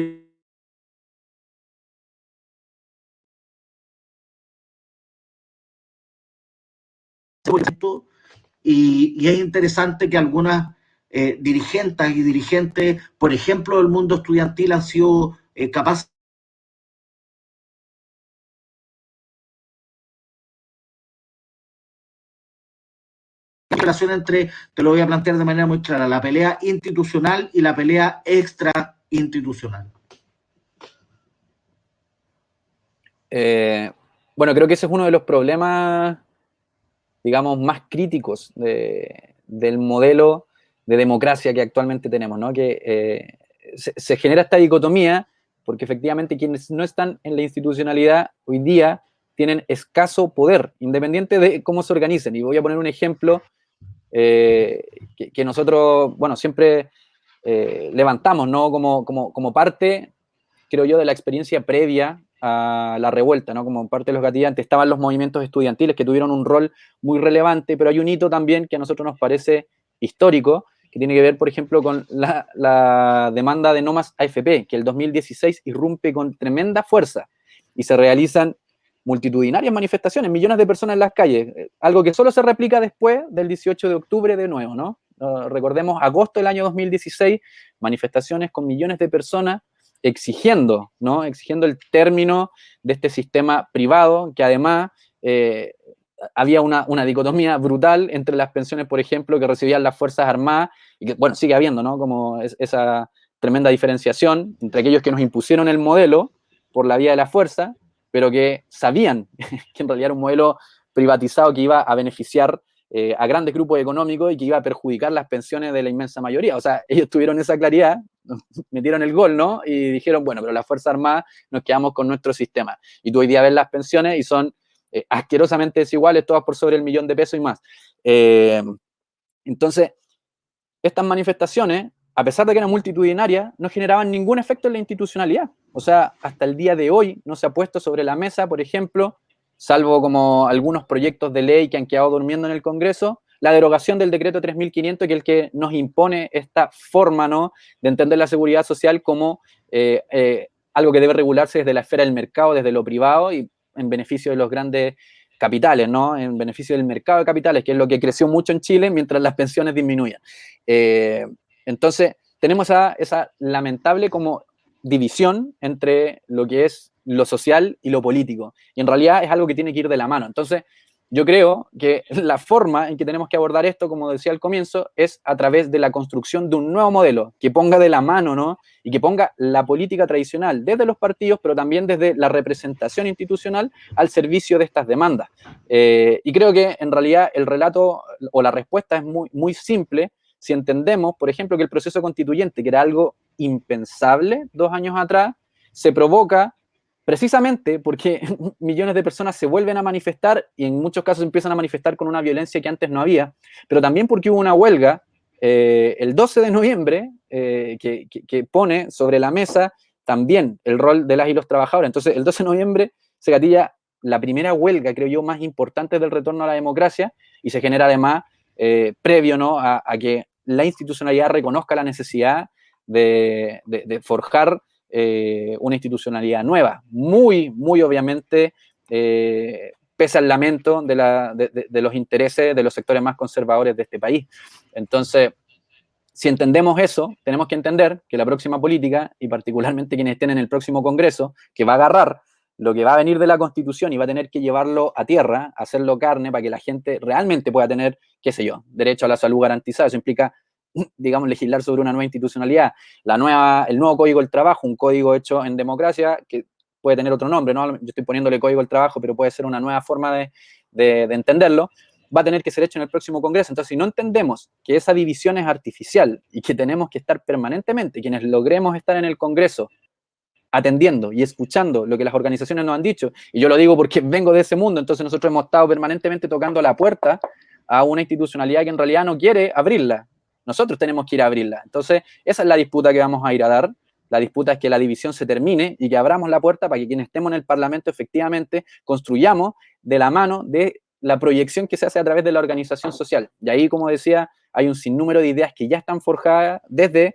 y es interesante que algunas dirigentes y dirigentes, por ejemplo, del mundo estudiantil, han sido capaces relación entre, te lo voy a plantear de manera muy clara, la pelea institucional y la pelea extrainstitucional. Bueno, creo que ese es uno de los problemas, digamos, más críticos del modelo de democracia que actualmente tenemos, ¿no? Que se genera esta dicotomía porque efectivamente quienes no están en la institucionalidad hoy día tienen escaso poder, independiente de cómo se organicen. Y voy a poner un ejemplo que nosotros, bueno, siempre levantamos, ¿no? Como parte, creo yo, de la experiencia previa a la revuelta, ¿no? Como parte de los gatillantes, estaban los movimientos estudiantiles que tuvieron un rol muy relevante, pero hay un hito también que a nosotros nos parece histórico, que tiene que ver, por ejemplo, con la demanda de no más AFP, que el 2016 irrumpe con tremenda fuerza y se realizan multitudinarias manifestaciones, millones de personas en las calles, algo que solo se replica después del 18 de octubre de nuevo, ¿no? Recordemos, agosto del año 2016, manifestaciones con millones de personas exigiendo, ¿no? Exigiendo el término de este sistema privado, que además había una dicotomía brutal entre las pensiones, por ejemplo, que recibían las Fuerzas Armadas, y que, bueno, sigue habiendo, ¿no? Como esa tremenda diferenciación entre aquellos que nos impusieron el modelo por la vía de la fuerza, pero que sabían que en realidad era un modelo privatizado que iba a beneficiar a grandes grupos económicos y que iba a perjudicar las pensiones de la inmensa mayoría. O sea, ellos tuvieron esa claridad, metieron el gol, ¿no? Y dijeron, bueno, pero las Fuerzas Armadas nos quedamos con nuestro sistema. Y tú hoy día ves las pensiones y son asquerosamente desiguales, todas por sobre el $1.000.000 y más. Entonces, estas manifestaciones, a pesar de que eran multitudinarias, no generaban ningún efecto en la institucionalidad. O sea, hasta el día de hoy no se ha puesto sobre la mesa, por ejemplo, salvo como algunos proyectos de ley que han quedado durmiendo en el Congreso, la derogación del decreto 3.500, que es el que nos impone esta forma, ¿no?, de entender la seguridad social como algo que debe regularse desde la esfera del mercado, desde lo privado y en beneficio de los grandes capitales, ¿no?, en beneficio del mercado de capitales, que es lo que creció mucho en Chile mientras las pensiones disminuían. Entonces, tenemos esa lamentable como división entre lo que es lo social y lo político. Y en realidad es algo que tiene que ir de la mano. Entonces, yo creo que la forma en que tenemos que abordar esto, como decía al comienzo, es a través de la construcción de un nuevo modelo que ponga de la mano, ¿no?, y que ponga la política tradicional desde los partidos, pero también desde la representación institucional al servicio de estas demandas. Y creo que en realidad el relato o la respuesta es muy, muy simple si entendemos, por ejemplo, que el proceso constituyente, que era algo impensable 2 años atrás, se provoca precisamente porque millones de personas se vuelven a manifestar y en muchos casos empiezan a manifestar con una violencia que antes no había, pero también porque hubo una huelga el 12 de noviembre que pone sobre la mesa también el rol de las y los trabajadores. Entonces, el 12 de noviembre se gatilla la primera huelga, creo yo, más importante del retorno a la democracia y se genera además previo, ¿no?, a que la institucionalidad reconozca la necesidad de forjar una institucionalidad nueva, muy, muy obviamente, pese al lamento de los intereses de los sectores más conservadores de este país. Entonces, si entendemos eso, tenemos que entender que la próxima política, y particularmente quienes estén en el próximo Congreso, que va a agarrar lo que va a venir de la Constitución y va a tener que llevarlo a tierra, hacerlo carne, para que la gente realmente pueda tener, qué sé yo, derecho a la salud garantizado. Eso implica, digamos, legislar sobre una nueva institucionalidad, el nuevo Código del Trabajo, un código hecho en democracia que puede tener otro nombre, ¿no? Yo estoy poniéndole Código del Trabajo, pero puede ser una nueva forma de entenderlo, va a tener que ser hecho en el próximo Congreso. Entonces, si no entendemos que esa división es artificial y que tenemos que estar permanentemente, quienes logremos estar en el Congreso, atendiendo y escuchando lo que las organizaciones nos han dicho, y yo lo digo porque vengo de ese mundo, entonces nosotros hemos estado permanentemente tocando la puerta a una institucionalidad que en realidad no quiere abrirla. Nosotros tenemos que ir a abrirla. Entonces, esa es la disputa que vamos a ir a dar. La disputa es que la división se termine y que abramos la puerta para que quienes estemos en el Parlamento efectivamente construyamos de la mano de la proyección que se hace a través de la organización social. Y ahí, como decía, hay un sinnúmero de ideas que ya están forjadas desde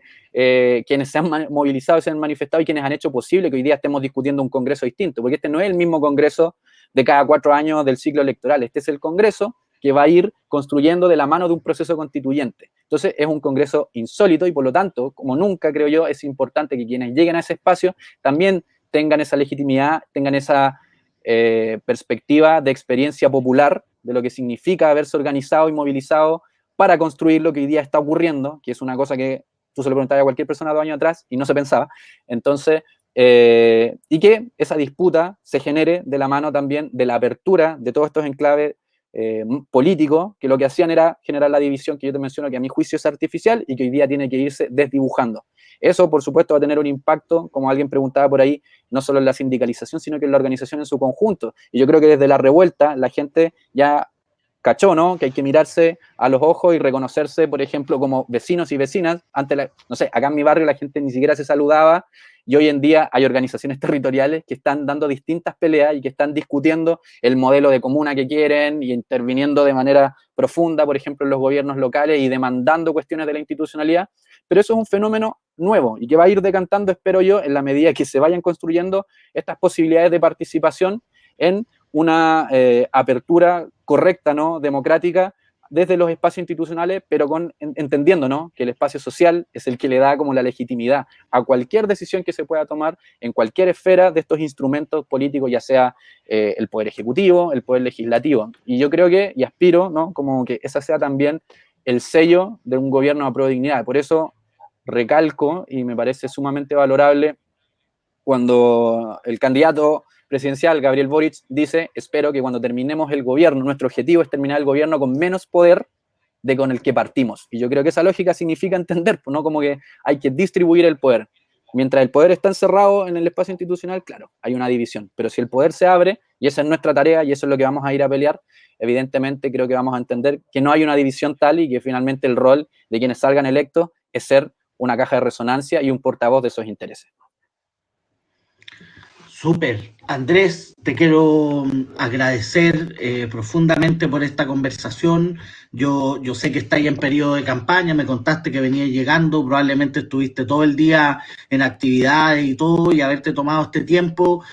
quienes se han movilizado, se han manifestado y quienes han hecho posible que hoy día estemos discutiendo un Congreso distinto, porque este no es el mismo Congreso de cada 4 años del ciclo electoral. Este es el Congreso que va a ir construyendo de la mano de un proceso constituyente. Entonces, es un Congreso insólito y, por lo tanto, como nunca, creo yo, es importante que quienes lleguen a ese espacio también tengan esa legitimidad, tengan esa perspectiva de experiencia popular de lo que significa haberse organizado y movilizado para construir lo que hoy día está ocurriendo, que es una cosa que tú se lo preguntabas a cualquier persona 2 años atrás y no se pensaba. Entonces, y que esa disputa se genere de la mano también de la apertura de todos estos enclaves políticos, que lo que hacían era generar la división que yo te menciono, que a mi juicio es artificial y que hoy día tiene que irse desdibujando. Eso, por supuesto, va a tener un impacto, como alguien preguntaba por ahí, no solo en la sindicalización, sino que en la organización en su conjunto. Y yo creo que desde la revuelta la gente ya cachó, ¿no? Que hay que mirarse a los ojos y reconocerse, por ejemplo, como vecinos y vecinas. Antes, no sé, acá en mi barrio la gente ni siquiera se saludaba, y hoy en día hay organizaciones territoriales que están dando distintas peleas y que están discutiendo el modelo de comuna que quieren y interviniendo de manera profunda, por ejemplo, en los gobiernos locales y demandando cuestiones de la institucionalidad. Pero eso es un fenómeno nuevo y que va a ir decantando, espero yo, en la medida que se vayan construyendo estas posibilidades de participación en una apertura correcta, ¿no? Democrática, desde los espacios institucionales, pero entendiendo, ¿no? Que el espacio social es el que le da como la legitimidad a cualquier decisión que se pueda tomar en cualquier esfera de estos instrumentos políticos, ya sea el poder ejecutivo, el poder legislativo. Y yo creo que, y aspiro, ¿no? Como que esa sea también el sello de un gobierno a prueba de dignidad. Por eso recalco, y me parece sumamente valorable, cuando el candidato presidencial, Gabriel Boric, dice: espero que cuando terminemos el gobierno, nuestro objetivo es terminar el gobierno con menos poder de con el que partimos. Y yo creo que esa lógica significa entender, ¿no? Como que hay que distribuir el poder. Mientras el poder está encerrado en el espacio institucional, claro, hay una división. Pero si el poder se abre, y esa es nuestra tarea, y eso es lo que vamos a ir a pelear, evidentemente creo que vamos a entender que no hay una división tal y que finalmente el rol de quienes salgan electos es ser una caja de resonancia y un portavoz de esos intereses. Súper. Andrés, te quiero agradecer profundamente por esta conversación. Yo sé que estáis en periodo de campaña, me contaste que venías llegando, probablemente estuviste todo el día en actividades y todo, y haberte tomado este tiempo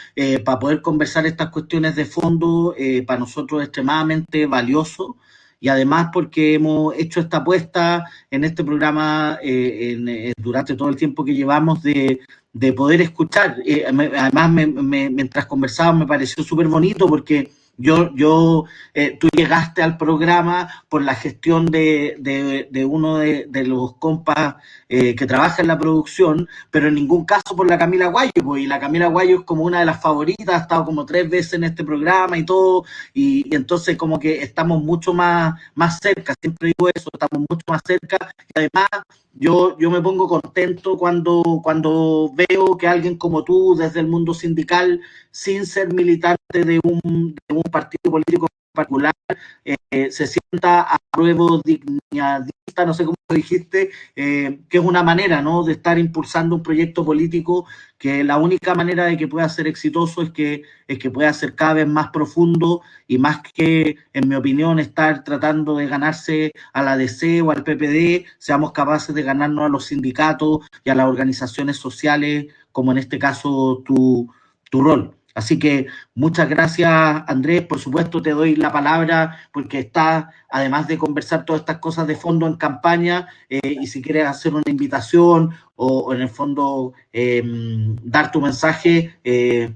para poder conversar estas cuestiones de fondo, para nosotros es extremadamente valioso. Y además porque hemos hecho esta apuesta en este programa durante todo el tiempo que llevamos de poder escuchar. Además, mientras conversábamos me pareció súper bonito porque tú llegaste al programa por la gestión de uno de los compas que trabaja en la producción, pero en ningún caso por la Camila Guayo, pues, y la Camila Guayo es como una de las favoritas, ha estado como 3 veces en este programa y todo, y entonces como que estamos mucho más cerca, siempre digo eso, estamos mucho más cerca, y además yo me pongo contento cuando veo que alguien como tú, desde el mundo sindical, sin ser militante de un partido político particular, se sienta a prueba dignidadista, no sé cómo dijiste, que es una manera, ¿no?, de estar impulsando un proyecto político que la única manera de que pueda ser exitoso es que pueda ser cada vez más profundo y más que, en mi opinión, estar tratando de ganarse a la DC o al PPD, seamos capaces de ganarnos a los sindicatos y a las organizaciones sociales, como en este caso tu rol. Así que muchas gracias, Andrés. Por supuesto, te doy la palabra porque estás, además de conversar todas estas cosas de fondo, en campaña, y si quieres hacer una invitación o en el fondo dar tu mensaje,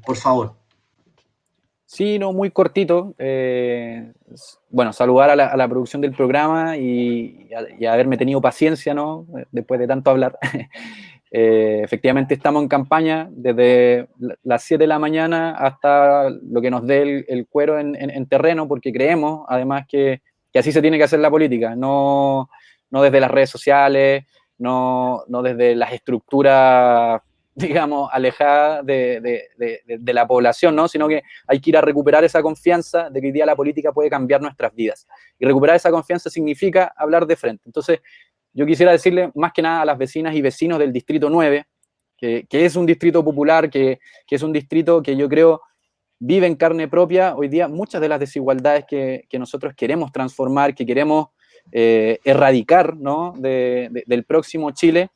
por favor. Sí, no, muy cortito. Bueno, saludar a la producción del programa y haberme tenido paciencia, ¿no? Después de tanto hablar. Efectivamente estamos en campaña desde las 7 de la mañana hasta lo que nos dé el cuero en terreno, porque creemos además que así se tiene que hacer la política, no desde las redes sociales, no desde las estructuras, digamos, alejadas de la población, ¿no? Sino que hay que ir a recuperar esa confianza de que hoy día la política puede cambiar nuestras vidas. Y recuperar esa confianza significa hablar de frente. Entonces, yo quisiera decirle más que nada a las vecinas y vecinos del Distrito 9, que es un distrito popular, que es un distrito que yo creo vive en carne propia hoy día muchas de las desigualdades que nosotros queremos transformar, que queremos erradicar, ¿no?, del próximo Chile.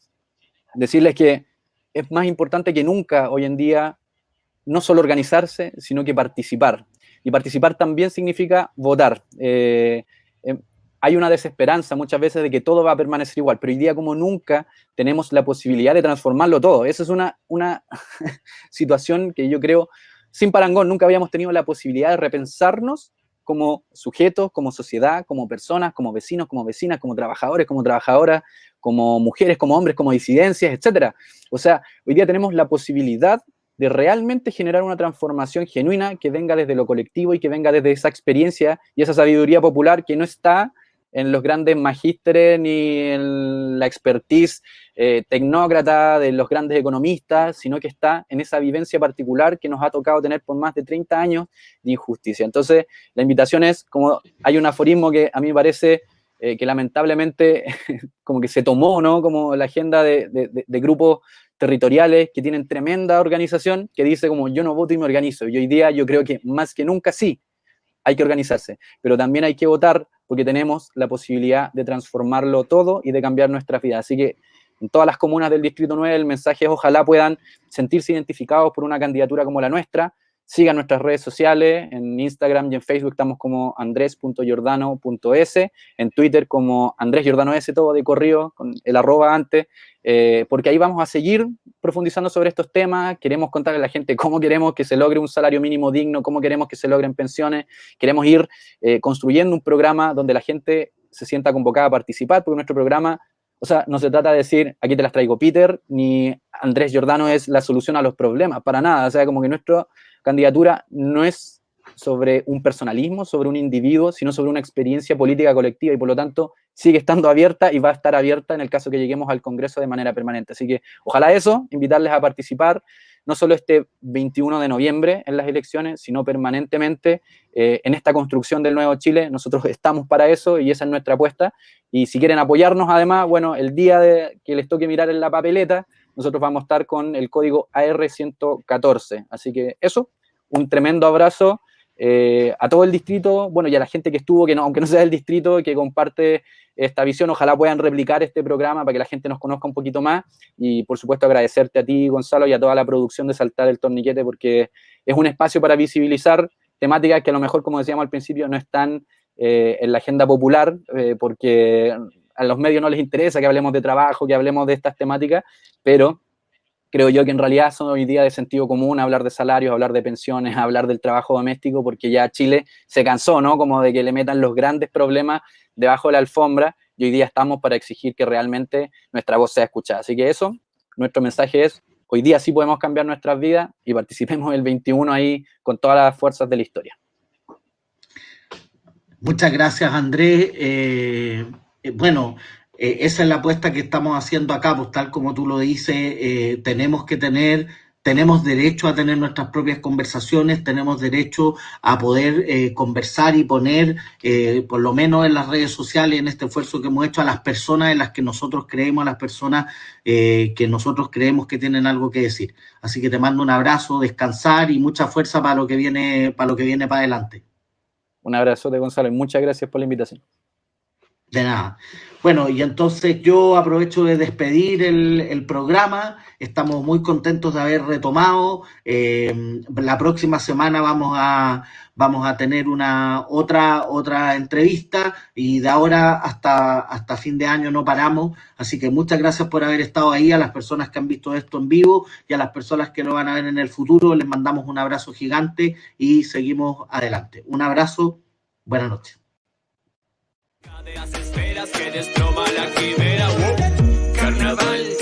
Decirles que es más importante que nunca hoy en día no solo organizarse, sino que participar. Y participar también significa votar. Hay una desesperanza muchas veces de que todo va a permanecer igual, pero hoy día como nunca tenemos la posibilidad de transformarlo todo. Esa es una situación que yo creo, sin parangón, nunca habíamos tenido la posibilidad de repensarnos como sujetos, como sociedad, como personas, como vecinos, como vecinas, como trabajadores, como trabajadoras, como mujeres, como hombres, como disidencias, etcétera. O sea, hoy día tenemos la posibilidad de realmente generar una transformación genuina que venga desde lo colectivo y que venga desde esa experiencia y esa sabiduría popular que no está en los grandes magísteres ni en la expertise tecnócrata de los grandes economistas, sino que está en esa vivencia particular que nos ha tocado tener por más de 30 años de injusticia. Entonces, la invitación es, como hay un aforismo que a mí me parece que lamentablemente como que se tomó, ¿no? Como la agenda de grupos territoriales que tienen tremenda organización, que dice como yo no voto y me organizo. Y hoy día yo creo que más que nunca sí, hay que organizarse, pero también hay que votar porque tenemos la posibilidad de transformarlo todo y de cambiar nuestras vidas. Así que en todas las comunas del Distrito 9 el mensaje es ojalá puedan sentirse identificados por una candidatura como la nuestra. Sigan nuestras redes sociales, en Instagram y en Facebook estamos como andres.jordano.s, en Twitter como Andrés Jordano S, todo de corrido, con el @ antes, porque ahí vamos a seguir profundizando sobre estos temas. Queremos contarle a la gente cómo queremos que se logre un salario mínimo digno, cómo queremos que se logren pensiones, queremos ir construyendo un programa donde la gente se sienta convocada a participar, porque nuestro programa, o sea, no se trata de decir, aquí te las traigo Peter, ni Andrés Jordano es la solución a los problemas, para nada. O sea, como que nuestra candidatura no es sobre un personalismo, sobre un individuo, sino sobre una experiencia política colectiva y por lo tanto sigue estando abierta y va a estar abierta en el caso que lleguemos al Congreso de manera permanente. Así que ojalá eso, invitarles a participar, no solo este 21 de noviembre en las elecciones, sino permanentemente en esta construcción del nuevo Chile. Nosotros estamos para eso y esa es nuestra apuesta. Y si quieren apoyarnos, además, bueno, el día que les toque mirar en la papeleta, nosotros vamos a estar con el código AR114. Así que eso, un tremendo abrazo a todo el distrito, bueno, y a la gente que estuvo, que no, aunque no sea del distrito, que comparte esta visión. Ojalá puedan replicar este programa para que la gente nos conozca un poquito más. Y, por supuesto, agradecerte a ti, Gonzalo, y a toda la producción de Saltar el Torniquete, porque es un espacio para visibilizar temáticas que a lo mejor, como decíamos al principio, no están en la agenda popular, porque a los medios no les interesa que hablemos de trabajo, que hablemos de estas temáticas, pero creo yo que en realidad son hoy día de sentido común hablar de salarios, hablar de pensiones, hablar del trabajo doméstico, porque ya Chile se cansó, ¿no? Como de que le metan los grandes problemas debajo de la alfombra, y hoy día estamos para exigir que realmente nuestra voz sea escuchada. Así que eso, nuestro mensaje es, hoy día sí podemos cambiar nuestras vidas y participemos el 21 ahí con todas las fuerzas de la historia. Muchas gracias, Andrés. Bueno, esa es la apuesta que estamos haciendo acá, pues tal como tú lo dices, tenemos derecho a tener nuestras propias conversaciones, tenemos derecho a poder conversar y poner, por lo menos en las redes sociales, en este esfuerzo que hemos hecho, a las personas en las que nosotros creemos, a las personas que nosotros creemos que tienen algo que decir. Así que te mando un abrazo, descansar y mucha fuerza para lo que viene para adelante. Un abrazo de Gonzalo y muchas gracias por la invitación. De nada. Bueno, y entonces yo aprovecho de despedir el programa. Estamos muy contentos de haber retomado. La próxima semana vamos a tener otra entrevista y de ahora hasta fin de año no paramos. Así que muchas gracias por haber estado ahí. A las personas que han visto esto en vivo y a las personas que lo van a ver en el futuro, les mandamos un abrazo gigante y seguimos adelante. Un abrazo. Buenas noches. De las esferas que desploma la quimera. Carnaval.